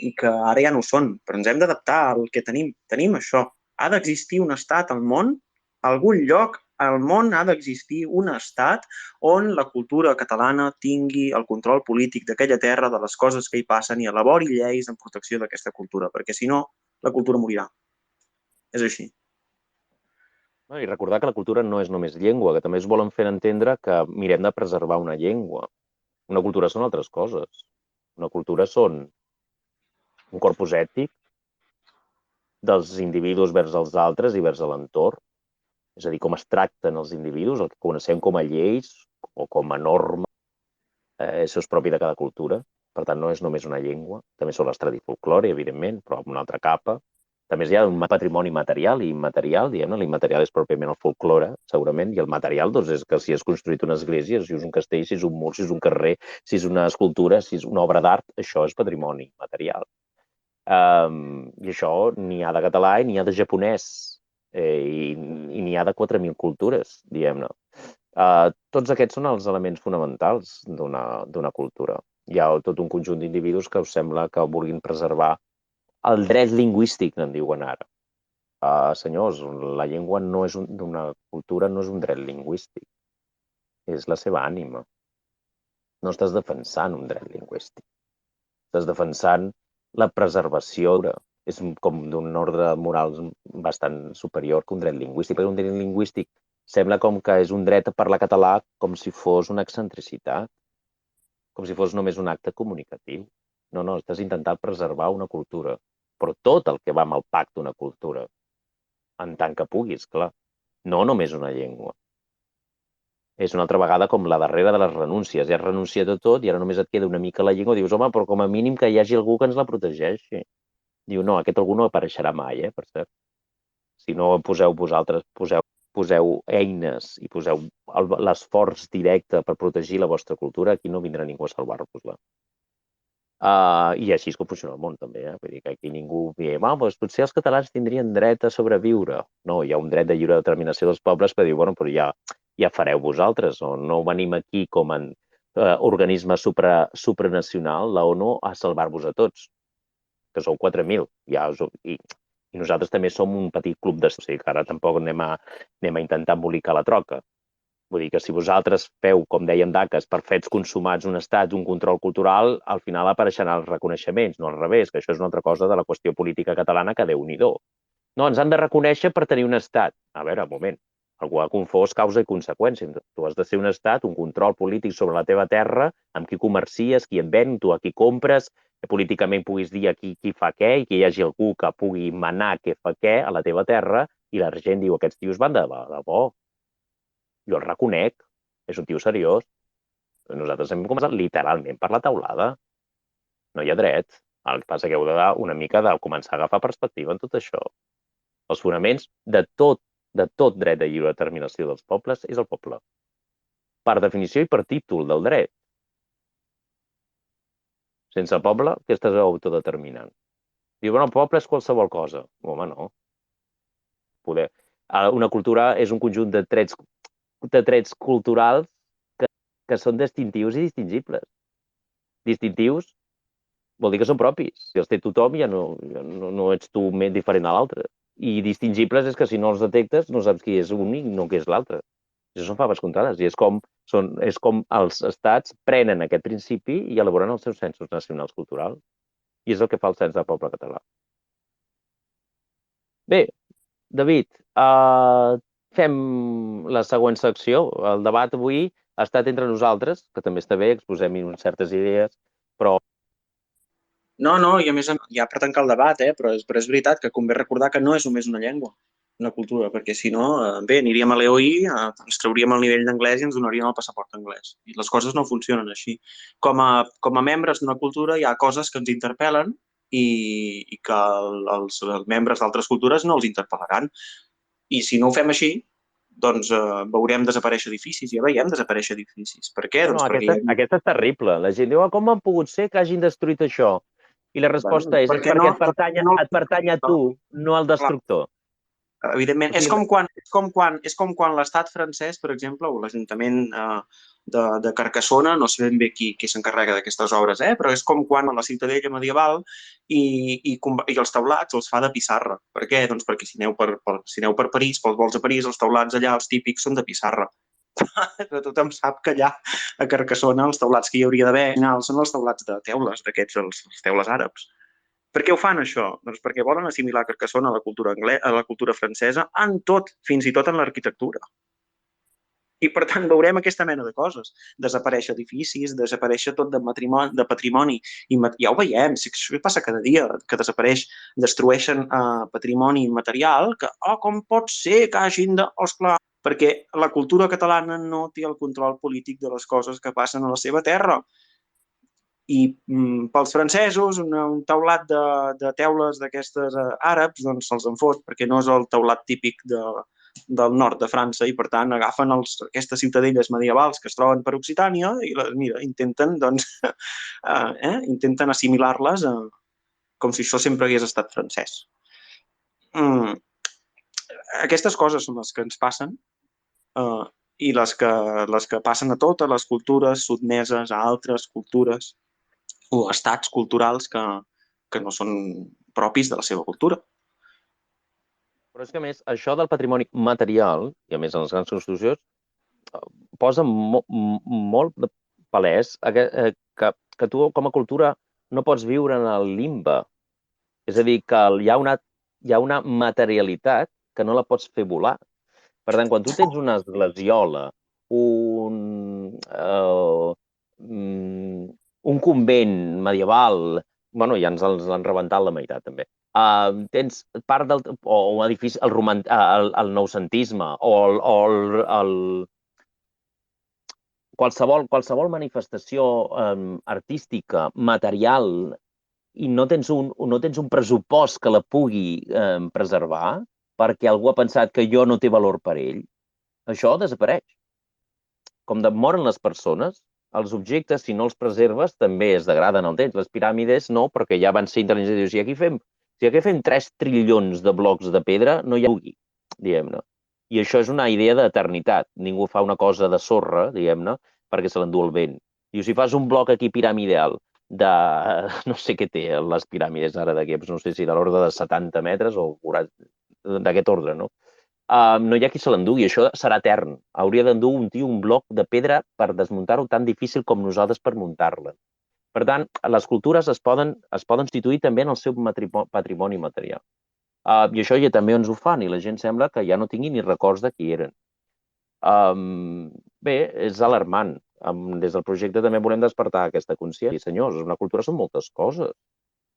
i que ara ja no ho són, però ens hem d'adaptar al que tenim. Tenim això. Ha d'existir un estat al món, a algun lloc al món ha d'existir un estat on la cultura catalana tingui el control polític d'aquella terra, de les coses que hi passen i elabori lleis en protecció d'aquesta cultura, perquè si no, la cultura morirà. És així. I recordar que la cultura no és només llengua, que també es volen fer entendre que mirem de preservar una llengua. Una cultura són altres coses. Una cultura són un corpus ètic dels individus vers els altres i vers l'entorn. És a dir, com es tracten els individus, el que coneixem com a lleis o com a norma, això és propi de cada cultura. Per tant, no és només una llengua. També són l'estradi folclore, evidentment, però amb una altra capa. També hi ha un patrimoni material i immaterial, diguem-ne. L'immaterial és pròpiament el folclore, segurament, i el material doncs, és que si has construït una església, si és un castell, si és un mur, si és un carrer, si és una escultura, si és una obra d'art, això és patrimoni material. I això n'hi ha de català i n'hi ha de japonès, i n'hi ha de 4.000 cultures, diguem-ne. Tots aquests són els elements fonamentals d'una cultura. Hi ha tot un conjunt d'individus que us sembla que vulguin preservar el dret lingüístic, en diuen ara. Senyors, la llengua d'una cultura no és un dret lingüístic, és la seva ànima. No estàs defensant un dret lingüístic, estàs defensant la preservació. És com d'un ordre moral bastant superior que un dret lingüístic, perquè un dret lingüístic sembla com que és un dret a parlar català com si fos una excentricitat, com si fos només un acte comunicatiu. No, estàs intentant preservar una cultura, però tot el que va amb el pacte d'una cultura, en tant que puguis, clar. No només una llengua. És una altra vegada com la darrera de les renúncies. Ja has renunciat a tot i ara només et queda una mica la llengua. Dius, home, però com a mínim que hi hagi algú que ens la protegeixi. Diu, no, aquest algú no apareixerà mai, per cert. Si no poseu vosaltres, poseu eines i poseu l'esforç directe per protegir la vostra cultura, aquí no vindrà ningú a salvar-vos-la. I així és com funciona el món, també. Vull dir que aquí ningú diu, doncs potser els catalans tindrien dret a sobreviure. No, hi ha un dret de lliure determinació dels pobles que diu, bueno, però ja fareu vosaltres, o no venim aquí com a organisme supranacional, la ONU, a salvar-vos a tots, que sou 4.000. I nosaltres també som un petit club o sigui que ara tampoc anem a intentar embolicar la troca. Vull dir que si vosaltres feu, com dèiem d'ACAS, per fets consumats un estat, un control cultural, al final apareixeran els reconeixements, no al revés, que això és una altra cosa de la qüestió política catalana que Déu-n'hi-do. No, ens han de reconèixer per tenir un estat. A veure, un moment, algú ha confós causa i conseqüència. Tu has de ser un estat, un control polític sobre la teva terra, amb qui comercies, qui et ven, tu a qui compres, que políticament puguis dir a qui fa què i que hi hagi algú que pugui manar què fa què a la teva terra i la gent diu, aquests tios van de bo. Jo el reconec, és un tio seriós. Nosaltres hem començat literalment per la teulada. No hi ha dret. El que passa que heu de dar una mica de començar a agafar perspectiva en tot això. Els fonaments de tot dret de lliure determinació dels pobles és el poble. Per definició i per títol del dret. Sense poble, què estàs autodeterminant? Diu, bueno, el poble és qualsevol cosa. Home, no. Una cultura és un conjunt de trets de trets culturals que són distintius i distingibles. Distintius vol dir que són propis. Si els té tothom, ja no ets tu més diferent a l'altre. I distingibles és que si no els detectes no saps qui és un i no qui és l'altre. Això són faves comptades. I és com els estats prenen aquest principi i elaboren els seus censos nacionals culturals. I és el que fa el cens del poble català. Bé, David, fem la següent secció. El debat avui ha estat entre nosaltres, que també està bé, exposem certes idees, però No, i a més, ja per tancar el debat, però és veritat que convé recordar que no és només una llengua, una cultura, perquè si no, bé, aniríem a l'EOI, ens trauríem el nivell d'anglès i ens donarien el passaport anglès. I les coses no funcionen així. Com a membres d'una cultura hi ha coses que ens interpel·len i que els membres d'altres cultures no els interpel·laran. I si no ho fem així, doncs veurem desaparèixer edificis. Ja veiem desaparèixer edificis. Per què? no, Doncs perquè hi ha... aquesta és terrible. La gent diu, com ha pogut ser que hagin destruït això? I la resposta és perquè perquè no... et pertany a tu, no al Clar, destructor. evidentment, O sigui, és com quan l'estat francès, per exemple, o l'Ajuntament de Carcassona, no sé ben bé qui s'encarrega d'aquestes obres, però és com quan a la ciutadella medieval i els teulats els fa de pissarra. Per què? Doncs perquè si aneu per París, pels vols a París, els teulats allà, els típics, són de pissarra. Però tothom sap que allà a Carcassona els teulats que hi hauria d'haver són els teulats de teules, d'aquests, els teules àrabs. Per què ho fan, això? Doncs perquè volen assimilar Carcassona a la cultura a la cultura francesa en tot, fins i tot en l'arquitectura. I, per tant, veurem aquesta mena de coses. Desaparèixer edificis, desaparèixer tot de patrimoni. I ja ho veiem, si això passa cada dia, que destrueixen patrimoni material, que, com pot ser que hagin de... Esclar, perquè la cultura catalana no té el control polític de les coses que passen a la seva terra. I pels francesos un teulat de teules d'aquestes àrabs doncs se'ls en fot perquè no és el teulat típic del nord de França i per tant agafen aquestes ciutadelles medievals que es troben per Occitània i mira, intenten doncs, intenten assimilar-les com si això sempre hagués estat francès. Aquestes coses són les que ens passen i les que passen a totes les cultures sotmeses a altres cultures o estats culturals que no són propis de la seva cultura. però és que, a més, això del patrimoni material, i a més en les grans construccions, posa molt de palès que tu, com a cultura, no pots viure en el limbe. És a dir, que hi ha una materialitat que no la pots fer volar. Per tant, quan tu tens una esglesiola, un convent medieval, bueno, ja ens l'han rebentat la meitat, també. Tens part o un edifici, el noucentisme, qualsevol manifestació artística, material, i no tens un pressupost que la pugui preservar, perquè algú ha pensat que allò no té valor per ell, això desapareix. Com moren les persones, els objectes, si no els preserves, també es degraden al temps. Les piràmides no, perquè ja van ser intel·ligents. Si aquí fem 3 trilions de blocs de pedra, no hi ha bugui, diguem-ne. I això és una idea d'eternitat. Ningú fa una cosa de sorra, diguem-ne, perquè se l'endú el vent. I si fas un bloc aquí piramidal de... no sé què té les piràmides ara d'aquí, no sé si de l'ordre de 70 metres o d'aquest ordre, no? No hi ha qui se l'endugui, això serà etern. Hauria d'endur un tio un bloc de pedra per desmuntar-ho tan difícil com nosaltres per muntar-la. Per tant, les cultures es poden situir també en el seu patrimoni material. I això ja també ens ho fan, i la gent sembla que ja no tingui ni records de qui eren. Bé, és alarmant. Des del projecte també volem despertar aquesta consciència. I, senyors, una cultura són moltes coses,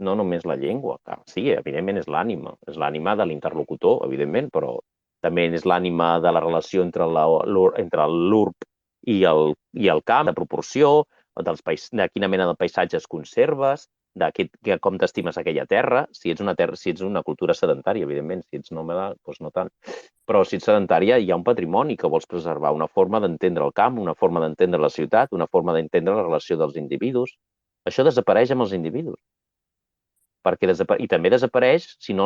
no només la llengua. Sí, evidentment és l'ànima de l'interlocutor, evidentment, però també és l'ànima de la relació entre l'urb i el camp, de proporció, de quina mena de paisatges conserves, de com t'estimes aquella terra, si ets una cultura sedentària, evidentment, si ets nòmada, doncs no tant. Però si ets sedentària, hi ha un patrimoni que vols preservar, una forma d'entendre el camp, una forma d'entendre la ciutat, una forma d'entendre la relació dels individus. Això desapareix amb els individus. I també desapareix si no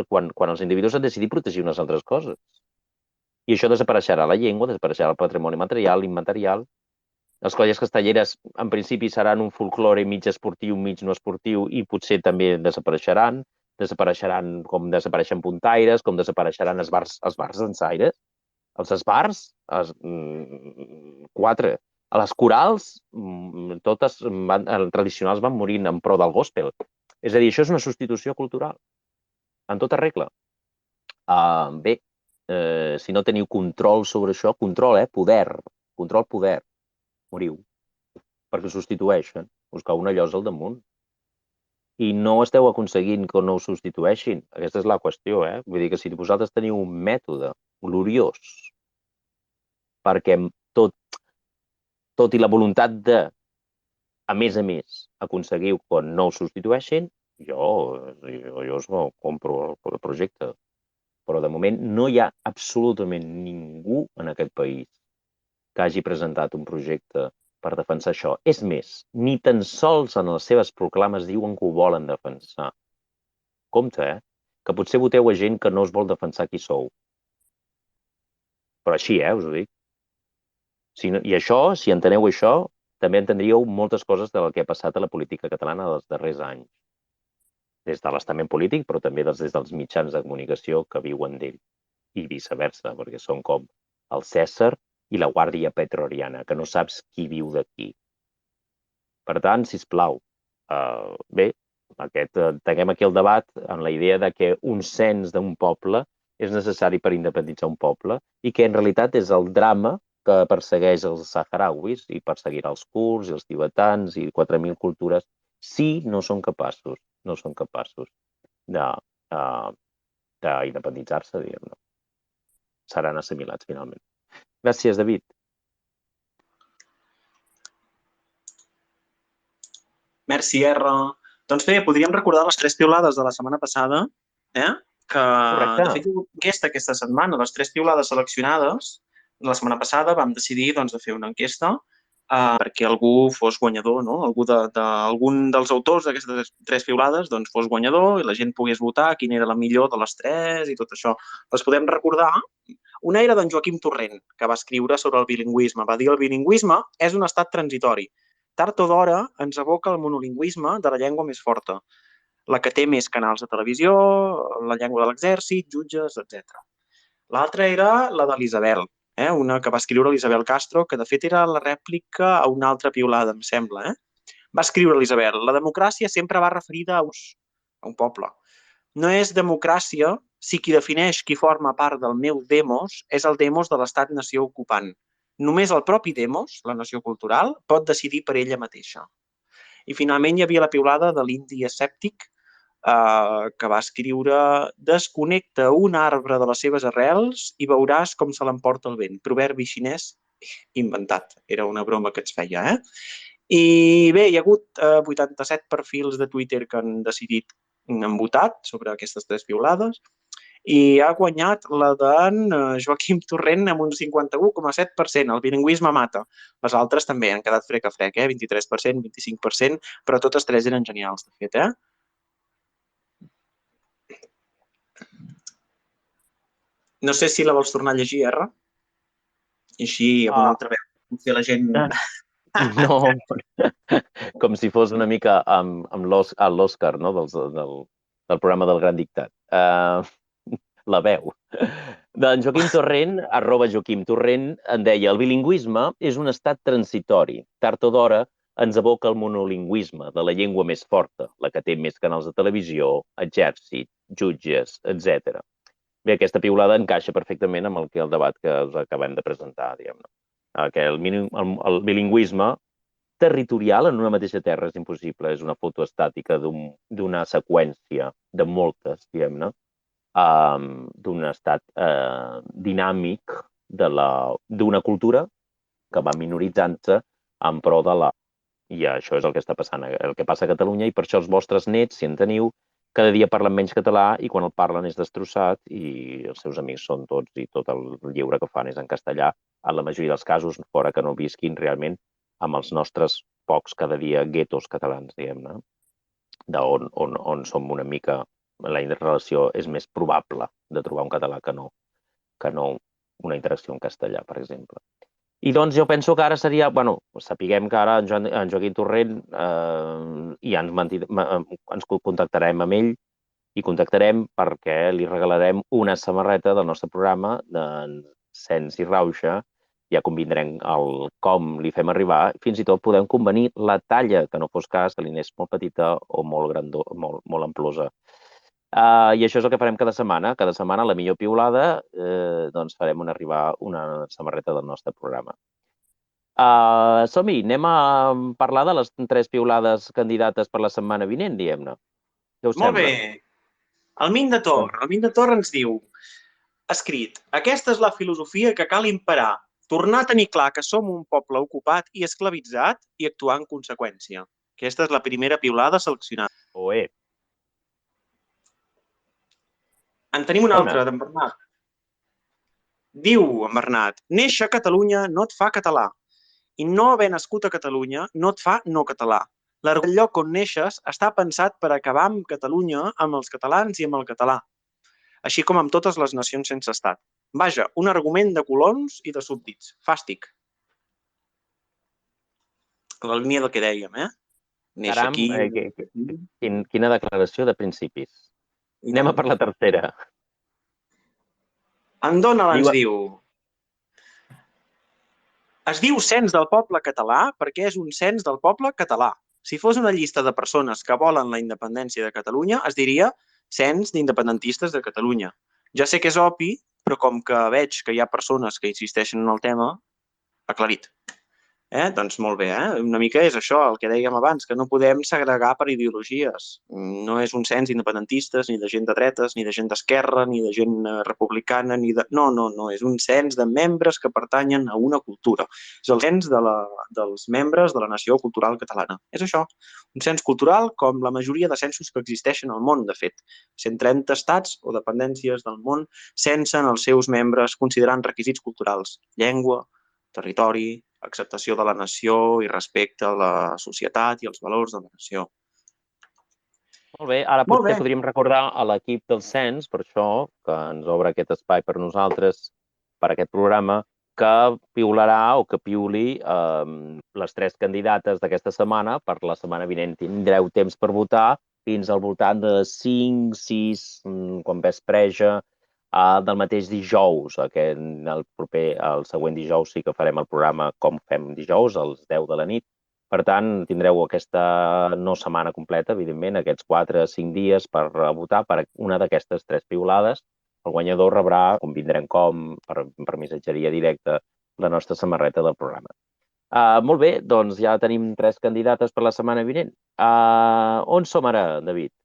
quan els individus han decidit protegir unes altres coses. I això desapareixerà la llengua, desapareixerà el patrimoni material, immaterial. Les colles castelleres, en principi, seran un folklore mig esportiu, mig no esportiu, i potser també desapareixeran. Desapareixeran com desapareixen puntaires, com desapareixeran els bars dansaires. Els esbars, 4. A les corals, totes tradicionals van morint en pro del gospel. És a dir, això és una substitució cultural, en tota regla. Bé, si no teniu control sobre això, control, poder, moriu, perquè us substitueixen, us cau una llosa al damunt. I no esteu aconseguint que no us substitueixin. Aquesta és la qüestió, Vull dir que si vosaltres teniu un mètode gloriós perquè tot i la voluntat de, a més, aconseguiu que no us substitueixin, jo us compro el projecte. Però de moment no hi ha absolutament ningú en aquest país que hagi presentat un projecte per defensar això. És més, ni tan sols en les seves proclames diuen que ho volen defensar. Compte, que potser voteu a gent que no us vol defensar qui sou. Però així, us ho dic. I això, si enteneu això, també entendríeu moltes coses del que ha passat a la política catalana dels darrers anys. Des de l'estament polític, però també des dels mitjans de comunicació que viuen d'ell. I viceversa, perquè són com el Cèsar i la Guàrdia Pretoriana, que no saps qui viu d'aquí. Per tant, sisplau, bé, tanquem aquí el debat en la idea de que un cens d'un poble és necessari per independitzar un poble i que en realitat és el drama que persegueix els saharauis i perseguirà els kurds i els tibetans i 4.000 cultures si no són capaços d'independitzar-se, diguem-ne. Seran assimilats, finalment. Gràcies, David. Merci, R. Doncs bé, podríem recordar les 3 piulades de la setmana passada, que de fet hi ha hagut enquesta aquesta setmana. Les 3 piulades seleccionades la setmana passada vam decidir de fer una enquesta perquè algú fos guanyador, no? Algun dels autors d'aquestes 3 piulades fos guanyador i la gent pogués votar quina era la millor de les 3 i tot això. Les podem recordar. Una era d'en Joaquim Torrent, que va escriure sobre el bilingüisme. Va dir: el bilingüisme és un estat transitori. Tard o d'hora ens aboca el monolingüisme de la llengua més forta, la que té més canals de televisió, la llengua de l'exèrcit, jutges, etc. L'altra era la de l'Isabel, una que va escriure l'Isabel Castro, que de fet era la rèplica a una altra piulada, em sembla. Va escriure l'Isabel: la democràcia sempre va referida a un poble. No és democràcia si qui defineix qui forma part del meu demos és el demos de l'estat-nació ocupant. Només el propi demos, la nació cultural, pot decidir per ella mateixa. I finalment hi havia la piulada de l'indi escèptic, que va escriure: desconnecta un arbre de les seves arrels i veuràs com se l'emporta el vent. Proverbi xinès inventat. Era una broma que ens feia, I bé, hi ha hagut 87 perfils de Twitter que han votat sobre aquestes 3 piulades i ha guanyat la d'en Joaquim Torrent amb un 51,7%. El bilingüisme mata. Les altres també han quedat frec a frec, 23%, 25%, però totes 3 eren genials, de fet, No sé si la vols tornar a llegir, R? I així, amb una altra veu, potser la gent... No, com si fos una mica amb l'Òscar, no?, del programa del Gran Dictat. La veu. D'en Joaquim Torrent, @Joaquim Torrent, en deia: el bilingüisme és un estat transitori. Tard o d'hora ens aboca el monolingüisme de la llengua més forta, la que té més canals de televisió, exèrcit, jutges, etc. Bé, aquesta piulada encaixa perfectament amb el debat que us acabem de presentar, diguem-ne. Que el bilingüisme territorial en una mateixa terra és impossible, és una foto estàtica d'una seqüència de moltes, diguem-ne, d'un estat dinàmic d'una cultura que va minoritzant-se en pro de la... I això és el que està passant, el que passa a Catalunya, i per això els vostres nets, si en teniu, cada dia parlen menys català i quan el parlen és destrossat i els seus amics són tots i tot el lliure que fan és en castellà, en la majoria dels casos, fora que no visquin realment amb els nostres pocs cada dia guetos catalans, diguem-ne, on som una mica... La relació és més probable de trobar un català que no una interacció en castellà, per exemple. I doncs jo penso que ara seria, sapiguem que ara en Joaquim Torrent ja ens contactarem amb ell i contactarem perquè li regalarem una samarreta del nostre programa de Cens i Rauxa. Ja convindrem el com li fem arribar. Fins i tot podem convenir la talla, que no fos cas que li anés molt petita o molt amplosa. I això és el que farem cada setmana. Cada setmana, la millor piulada, doncs farem arribar una samarreta del nostre programa. Som-hi, anem a parlar de les 3 piulades candidates per la setmana vinent, diguem-ne. Què us Molt sembla? bé. El Mint de Tor ens diu, escrit, aquesta és la filosofia que cal imperar, tornar a tenir clar que som un poble ocupat i esclavitzat i actuar en conseqüència. Aquesta és la primera piulada seleccionada. Oé. En tenim una altra, d'en Bernat. Diu en Bernat, néixer a Catalunya no et fa català i no haver nascut a Catalunya no et fa no català. El lloc on neixes està pensat per acabar amb Catalunya, amb els catalans i amb el català, així com amb totes les nacions sense estat. Vaja, un argument de colons i de súbdits. Fàstic. La línia del que dèiem, Néixer aquí... Quina declaració de principis. Anem a per la tercera. En Donald ens diu... Es diu cens del poble català perquè és un cens del poble català. Si fos una llista de persones que volen la independència de Catalunya, es diria cens d'independentistes de Catalunya. Ja sé que és obvi, però com que veig que hi ha persones que insisteixen en el tema, aclarit. Doncs molt bé, una mica és això, el que dèiem abans, que no podem segregar per ideologies. No és un cens d'independentistes, ni de gent de dretes, ni de gent d'esquerra, ni de gent republicana, ni de... No, és un cens de membres que pertanyen a una cultura. És el cens dels membres de la nació cultural catalana. És això, un cens cultural com la majoria de censos que existeixen al món, de fet. 130 estats o dependències del món censen els seus membres considerant requisits culturals, llengua, territori, acceptació de la nació i respecte a la societat i els valors de la nació. Molt bé, ara potser podríem recordar a l'equip del cens, per això, que ens obre aquest espai per nosaltres, per aquest programa, que piularà o que piuli les 3 candidates d'aquesta setmana. Per la setmana vinent tindreu temps per votar fins al voltant de 5, 6, quan vespreja, del mateix dijous. El següent dijous sí que farem el programa com fem dijous, als 10 de la nit. Per tant, tindreu aquesta no setmana completa, evidentment, aquests 4 o 5 dies per votar per una d'aquestes 3 piulades. El guanyador rebrà, convindrem per missatgeria directa, la nostra samarreta del programa. Molt bé, doncs ja tenim 3 candidates per la setmana vinent. On som ara, David?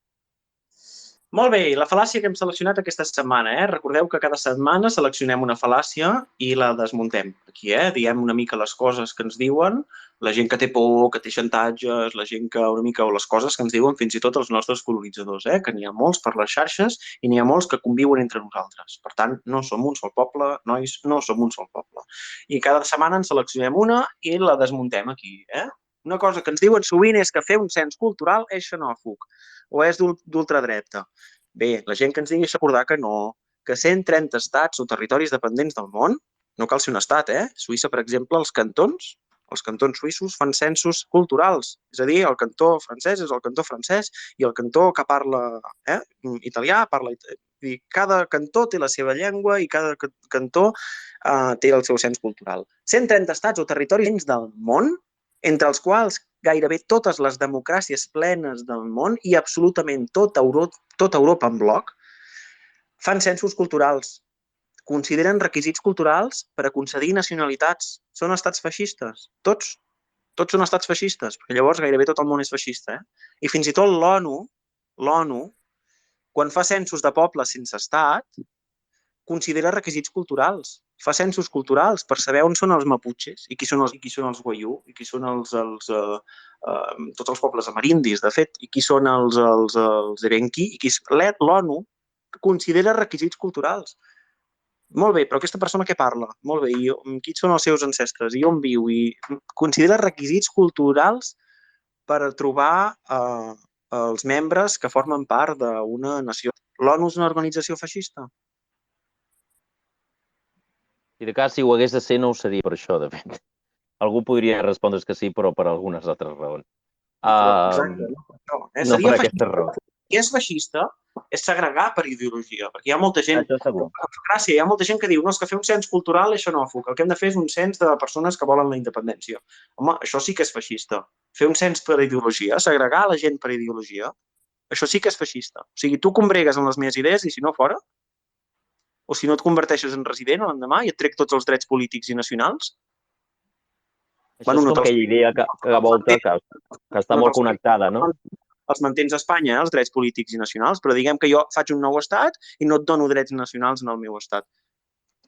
Molt bé, la fal·làcia que hem seleccionat aquesta setmana. Recordeu que cada setmana seleccionem una fal·làcia i la desmuntem. Aquí, diem una mica les coses que ens diuen, la gent que té por, que té xantatges, la gent que una mica, o les coses que ens diuen fins i tot els nostres colonitzadors, que n'hi ha molts per les xarxes i n'hi ha molts que conviuen entre nosaltres. Per tant, no som un sol poble, nois, no som un sol poble. I cada setmana en seleccionem una i la desmuntem aquí, Una cosa que ens diuen sovint és que fer un cens cultural és xenòfob o és d'ultradreta. Bé, la gent que ens digui és recordar que no, que 130 estats o territoris dependents del món, no cal ser un estat, Suïssa, per exemple, els cantons suïssos fan censos culturals, és a dir, el cantó francès és el cantó francès i el cantó que parla italià parla italià. Cada cantó té la seva llengua i cada cantó té el seu cens cultural. 130 estats o territoris del món, entre els quals gairebé totes les democràcies plenes del món i absolutament tota Europa en bloc, fan censos culturals, consideren requisits culturals per a concedir nacionalitats. Són estats feixistes, tots són estats feixistes, perquè llavors gairebé tot el món és feixista. I fins i tot l'ONU, quan fa censos de pobles sense estat, considera requisits culturals. Fa censos culturals per saber on són els maputxes i qui són els guaiú i qui són tots els pobles amerindis, de fet, i qui són els evenquí. L'ONU considera requisits culturals. Molt bé, però aquesta persona què parla? Molt bé, i qui són els seus ancestres? I on viu? I considera requisits culturals per trobar els membres que formen part d'una nació. L'ONU és una organització feixista? Si de cas, si ho hagués de ser, no ho seria per això, de fet. Algú podria respondre que sí, però per algunes altres raons. Exacte. No per Seria aquesta feixista. raó. Si és feixista, és segregar per ideologia, perquè hi ha molta gent... Això segur. Gràcia, hi ha molta gent que diu no, és que fer un cens cultural és xenòfob, el que hem de fer és un cens de persones que volen la independència. Home, això sí que és feixista. Fer un cens per ideologia, segregar la gent per ideologia, això sí que és feixista. O sigui, tu combregues amb les meves idees i si no, fora, o si no et converteixes en resident l'endemà i et trec tots els drets polítics i nacionals. Això és com aquella idea que volta, que està molt connectada, no? Els mantens a Espanya, els drets polítics i nacionals, però diguem que jo faig un nou estat i no et dono drets nacionals en el meu estat.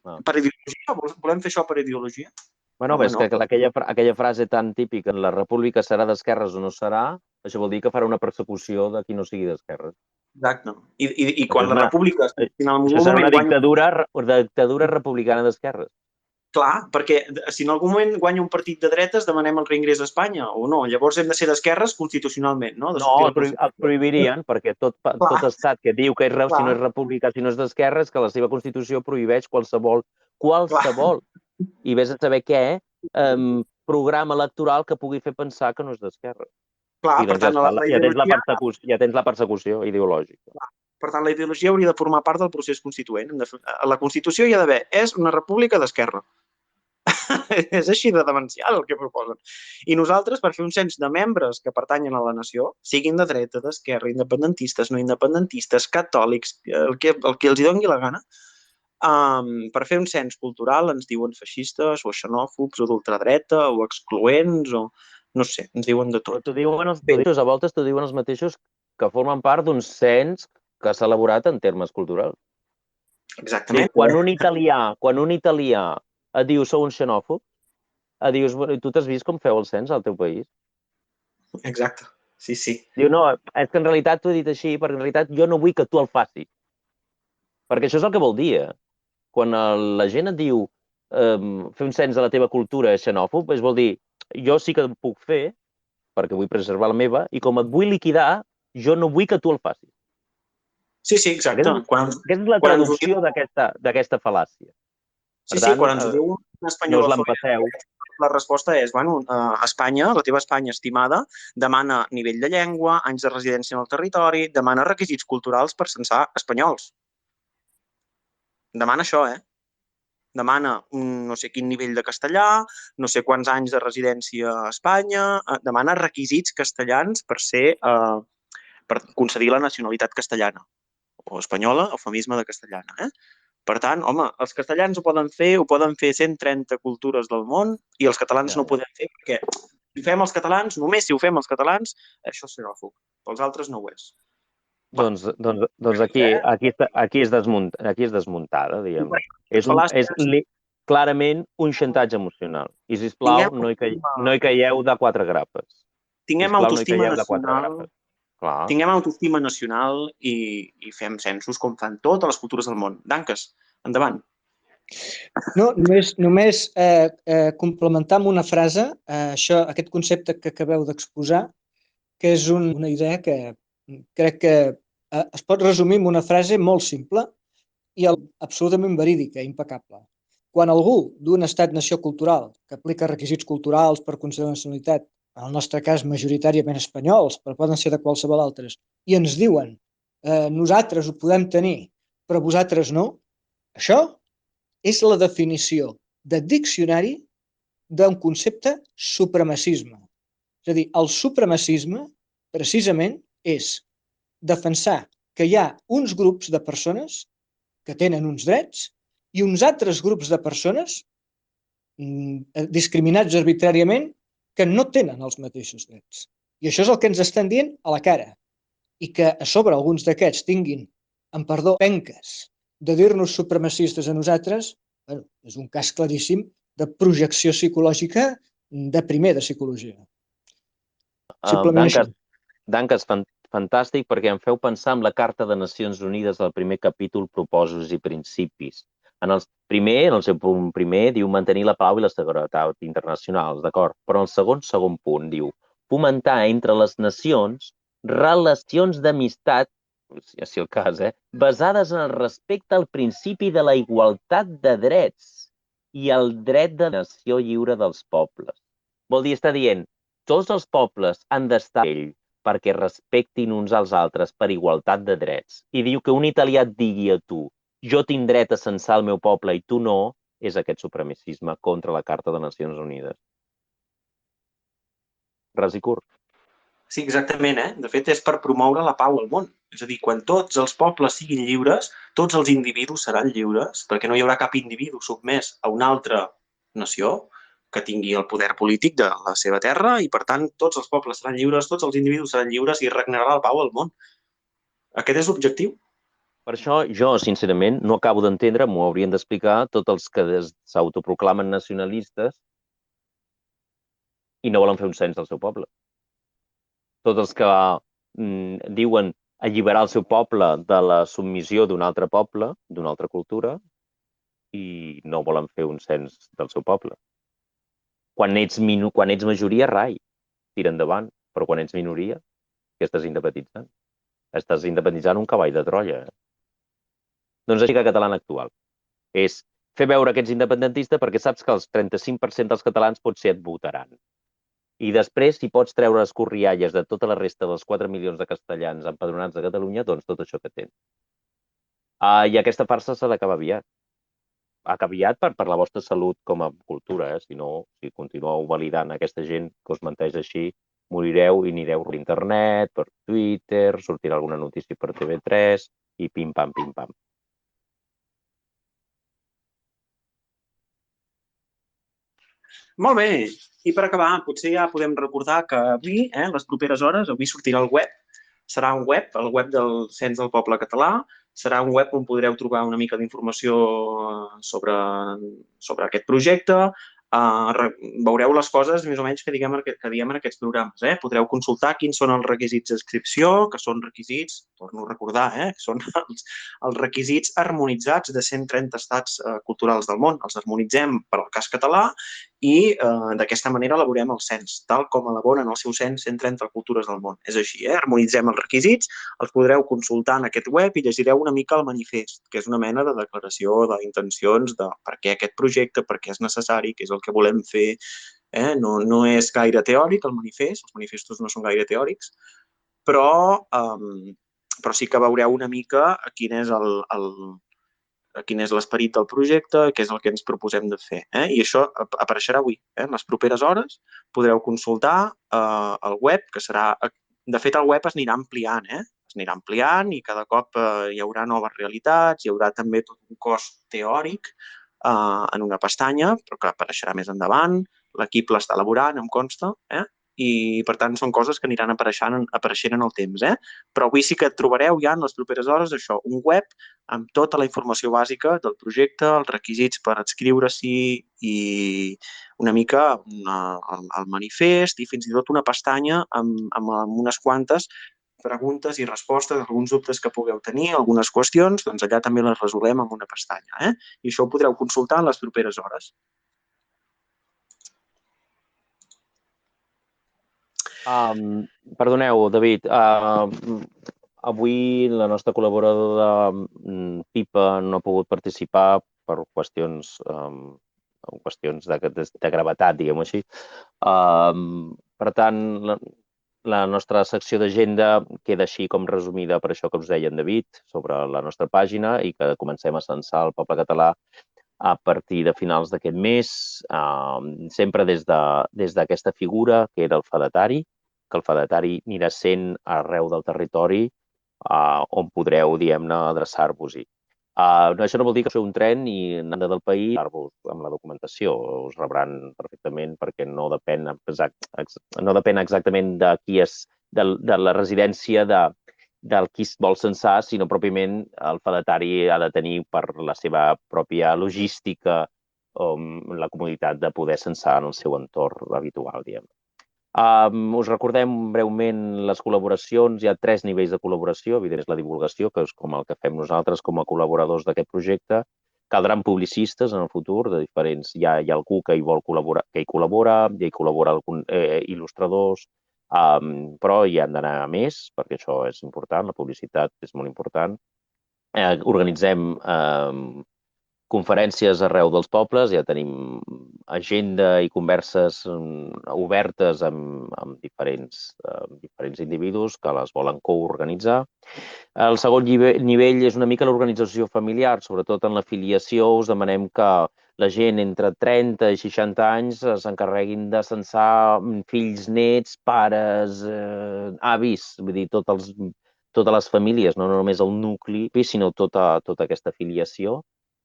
Per ideologia? Volem fer això per ideologia? Bueno, és que aquella frase tan típica, la república serà d'esquerres o no serà, això vol dir que farà una persecució de qui no sigui d'esquerres. Exacte. I quan la república... Això serà una dictadura republicana d'esquerres. Clar, perquè si en algun moment guanya un partit de dretes, demanem el reingrés a Espanya, o no? Llavors hem de ser d'esquerres constitucionalment, no? No, el prohibirien, perquè tot estat que diu que si no és república, si no és d'esquerres, que la seva Constitució prohibeix qualsevol, i vés a saber què, programa electoral que pugui fer pensar que no és d'esquerres. Clar, per tant, ja tens la persecució ideològica. Per tant, la ideologia hauria de formar part del procés constituent. La Constitució hi ha d'haver, és una república d'esquerra. És així de demencial el que proposen. I nosaltres, per fer un cens de membres que pertanyen a la nació, siguin de dreta, d'esquerra, independentistes, no independentistes, catòlics, el que els doni la gana, per fer un cens cultural ens diuen feixistes o xenòfobs o d'ultradreta o excloents o no sé, ens diuen de tot. A voltes t'ho diuen els mateixos que formen part d'un cens que s'ha elaborat en termes culturals. Exactament. Quan un italià et diu sou un xenòfob, et dius, tu t'has vist com feu el cens al teu país? Exacte, sí. Diu, no, és que en realitat t'ho he dit així, perquè en realitat jo no vull que tu el facis. Perquè això és el que vol dir, Quan la gent et diu fer un cens de la teva cultura és xenòfob, vol dir, jo sí que el puc fer, perquè vull preservar la meva, i com et vull liquidar, jo no vull que tu el facis. Sí, exacte. Aquesta és la traducció d'aquesta fal·làcia. Sí, quan ens ho diu un espanyol, la resposta és, Espanya, la teva Espanya estimada, demana nivell de llengua, anys de residència en el territori, demana requisits culturals per censar espanyols. Demana això, Demana no sé quin nivell de castellà, no sé quants anys de residència a Espanya, demana requisits castellans per concedir la nacionalitat castellana, o espanyola, eufemisme de castellana, Per tant, home, els castellans ho poden fer 130 cultures del món i els catalans no ho podem fer perquè si ho fem els catalans, només si ho fem els catalans, això és xenòfob. Pels altres no ho és. Doncs aquí és desmuntada, diguem. És clarament un xantatge emocional. I, sisplau, no hi caieu de quatre grapes. Tinguem autoestima nacional i fem censos com fan totes les cultures del món. Danques, endavant. No, només complementar amb una frase aquest concepte que acabeu d'exposar, que és una idea que crec que es pot resumir en una frase molt simple i absolutament verídica, impecable. Quan algú d'un estat-nació cultural que aplica requisits culturals per concedir la nacionalitat, en el nostre cas majoritàriament espanyols, però poden ser de qualsevol altres, i ens diuen nosaltres ho podem tenir, però vosaltres no, això és la definició de diccionari d'un concepte supremacisme. És a dir, el supremacisme, precisament, és defensar que hi ha uns grups de persones que tenen uns drets i uns altres grups de persones discriminats arbitràriament que no tenen els mateixos drets. I això és el que ens estan dient a la cara. I que a sobre alguns d'aquests tinguin, amb perdó, penques de dir-nos supremacistes a nosaltres, és un cas claríssim de projecció psicològica de primer de psicologia. Simplement això. Danques, fantàstic, perquè em feu pensar en la Carta de Nacions Unides del primer capítol, propòsits i principis. En el seu punt primer, diu mantenir la pau i la seguretat internacionals, d'acord? Però en el segon punt diu fomentar entre les nacions relacions d'amistat, si el cas, basades en el respecte al principi de la igualtat de drets i el dret de nació lliure dels pobles. Vol dir, està dient, tots els pobles han d'estar amb ell perquè respectin uns als altres per igualtat de drets. I diu que un italià et digui a tu, jo tinc dret a censar el meu poble i tu no, és aquest supremacisme contra la Carta de Nacions Unides. Ras i curt. Sí, exactament, eh? De fet, és per promoure la pau al món. És a dir, quan tots els pobles siguin lliures, tots els individus seran lliures, perquè no hi haurà cap individu sotmès a una altra nació que tingui el poder polític de la seva terra i, per tant, tots els pobles seran lliures, tots els individus seran lliures i regnarà la pau al món. Aquest és l'objectiu. Per això jo, sincerament, no acabo d'entendre, m'ho haurien d'explicar tots els que s'autoproclamen nacionalistes i no volen fer un cens del seu poble. Tots els que diuen alliberar el seu poble de la submissió d'un altre poble, d'una altra cultura, i no volen fer un cens del seu poble. Quan ets majoria, rai, tira endavant, però quan ets minoria, què estàs independitzant? Estàs independitzant un cavall de Troia. Doncs així que catalana actual és fer veure que ets independentista perquè saps que el 35% dels catalans potser et votaran. I després, si pots treure escorrialles de tota la resta dels 4 milions de castellans empadronats a Catalunya, doncs tot això que tens. I aquesta farsa s'ha d'acabar aviat. Aviat per la vostra salut com a cultura, Si no, si continueu validant aquesta gent que us menteix així, morireu i anireu per internet, per Twitter, sortirà alguna notícia per TV3 i pim-pam, pim-pam. Molt bé. I per acabar, potser ja podem recordar que avui, les properes hores, avui sortirà el web. Serà un web, el web del Cens del Poble Català. Serà un web on podreu trobar una mica d'informació sobre aquest projecte. Veureu les coses més o menys que diem en aquests programes. Podreu consultar quins són els requisits d'inscripció, que són requisits, torno a recordar, que són els requisits harmonitzats de 130 estats culturals del món. Els harmonitzem per al cas català i d'aquesta manera elaborem el cens, tal com elaboren el seu cens 130 cultures del món. És així, harmonitzem els requisits, els podreu consultar en aquest web i llegireu una mica el manifest, que és una mena de declaració d'intencions de per què aquest projecte, per què és necessari, què és el que volem fer. No és gaire teòric el manifest, els manifestos no són gaire teòrics, però sí que veureu una mica quin és l'esperit del projecte, què és el que ens proposem de fer. I això apareixerà avui. En les properes hores podreu consultar el web, que serà... De fet, el web es anirà ampliant, Es anirà ampliant i cada cop hi haurà noves realitats, hi haurà també tot un cos teòric en una pestanya, però que apareixerà més endavant. L'equip l'està elaborant, em consta, i per tant són coses que aniran apareixent en el temps. Però avui sí que trobareu ja en les properes hores això, un web amb tota la informació bàsica del projecte, els requisits per adscriure-s'hi i una mica el manifest i fins i tot una pestanya amb unes quantes preguntes i respostes, alguns dubtes que pugueu tenir, algunes qüestions, doncs allà també les resolem amb una pestanya. I això ho podreu consultar en les properes hores. Perdoneu, David, avui la nostra col·laboradora Pipa no ha pogut participar per qüestions de gravetat, diguem-ho així. Per tant, la nostra secció d'agenda queda així com resumida per això que us deia en David sobre la nostra pàgina i que comencem a censar el poble català a partir de finals d'aquest mes, sempre des d'aquesta figura que era el fedatari, que el fedatari anirà sent arreu del territori on podreu, diguem-ne, adreçar-vos-hi. Això no vol dir que sou un tren i anant del país amb la documentació. Us rebran perfectament perquè no depèn exactament de qui és, de la residència del qui es vol censar, sinó pròpiament el fedatari ha de tenir per la seva pròpia logística la comoditat de poder censar en el seu entorn habitual, diguem. Us recordem breument les col·laboracions. Hi ha 3 nivells de col·laboració. Evidentment és la divulgació, que és com el que fem nosaltres com a col·laboradors d'aquest projecte. Caldran publicistes en el futur de diferents... Hi ha algú que hi vol col·laborar, que hi col·labora il·lustradors, però hi han d'anar a més, perquè això és important, la publicitat és molt important. Organitzem conferències arreu dels pobles, ja tenim agenda i converses obertes amb diferents individus que les volen coorganitzar. El segon nivell és una mica l'organització familiar, sobretot en l'afiliació us demanem que la gent entre 30 i 60 anys s'encarreguin de censar fills, nets, pares, avis, vull dir, totes les famílies, no només el nucli, sinó tota aquesta afiliació,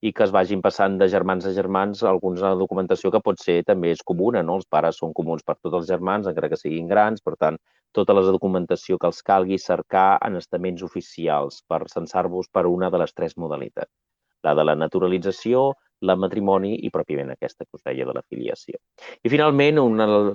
i que es vagin passant de germans a germans alguna documentació que pot ser també és comuna, no? Els pares són comuns per tots els germans, encara que siguin grans, per tant, tota la documentació que els calgui cercar en estaments oficials per censar-vos per una de les 3 modalitats. La de la naturalització, la matrimoni i pròpiament aquesta que us deia de l'afiliació. I finalment,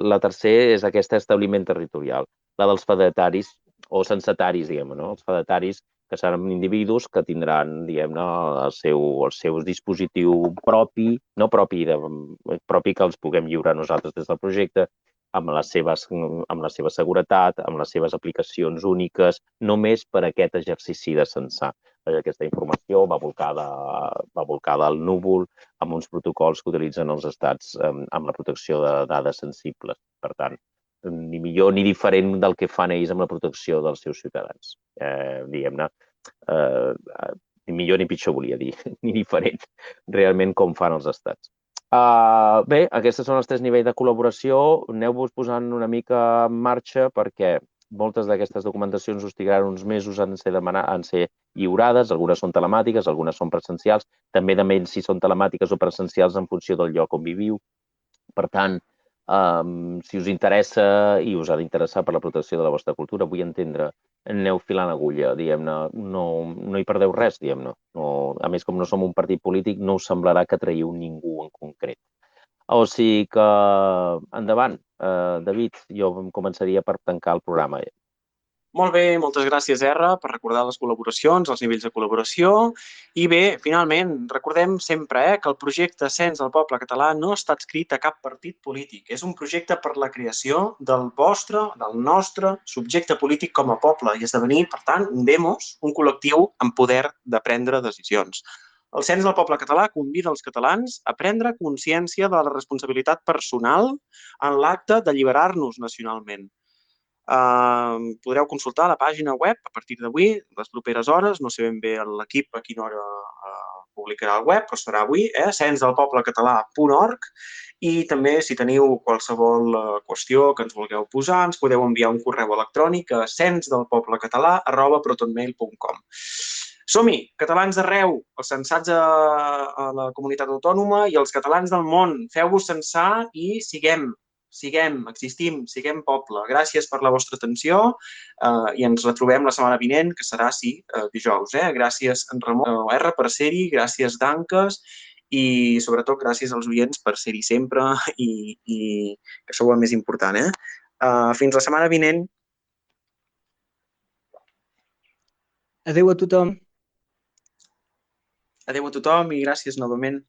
la tercera és aquest establiment territorial, la dels fedataris o censataris, diguem-ne, no? Els fedataris que seran individus que tindran, diguem-ne, el seu dispositiu propi, no propi que els puguem lliurar nosaltres des del projecte, amb la seva seguretat, amb les seves aplicacions úniques, només per aquest exercici de censar. Aquesta informació va volcada al núvol amb uns protocols que utilitzen els estats amb la protecció de dades sensibles. Per tant, ni millor ni diferent del que fan ells amb la protecció dels seus ciutadans. Diguem-ne, ni millor ni pitjor, volia dir, ni diferent realment com fan els estats. Bé, aquests són els 3 nivells de col·laboració. Aneu-vos posant una mica en marxa perquè moltes d'aquestes documentacions us trigaran uns mesos en ser lliurades. Algunes són telemàtiques, algunes són presencials. També depèn si són telemàtiques o presencials en funció del lloc on viviu. Per tant, si us interessa i us ha d'interessar per la protecció de la vostra cultura, vull entendre, aneu filant agulla, diguem-ne, no hi perdeu res, diguem-ne. A més, com no som un partit polític, no us semblarà que traieu ningú en concret. O sigui que, endavant, David, jo començaria per tancar el programa. Molt bé, moltes gràcies, R, per recordar les col·laboracions, els nivells de col·laboració. I bé, finalment, recordem sempre que el projecte Cens del Poble Català no està adscrit a cap partit polític. És un projecte per la creació del nostre subjecte polític com a poble i esdevenir, per tant, un demos, un col·lectiu amb poder de prendre decisions. El Cens del Poble Català convida els catalans a prendre consciència de la responsabilitat personal en l'acte d'alliberar-nos nacionalment. Podreu consultar la pàgina web a partir d'avui, les properes hores, no sé ben bé l'equip a quina hora publicarà el web, però estarà avui, censdelpoblecatalà.org, i també si teniu qualsevol qüestió que ens vulgueu posar, ens podeu enviar un correu electrònic a censdelpoblecatalà@protonmail.com. Som-hi, catalans d'arreu, els censats a la comunitat autònoma i els catalans del món. Feu-vos censar i existim, siguem poble. Gràcies per la vostra atenció i ens retrobem la setmana vinent, que serà, sí, dijous. Gràcies, en Ramon R, per ser-hi, gràcies, Danques, i sobretot gràcies als oients per ser-hi sempre i que sou el més important. Fins la setmana vinent. Adéu a tothom. Adéu a tothom i gràcies novament.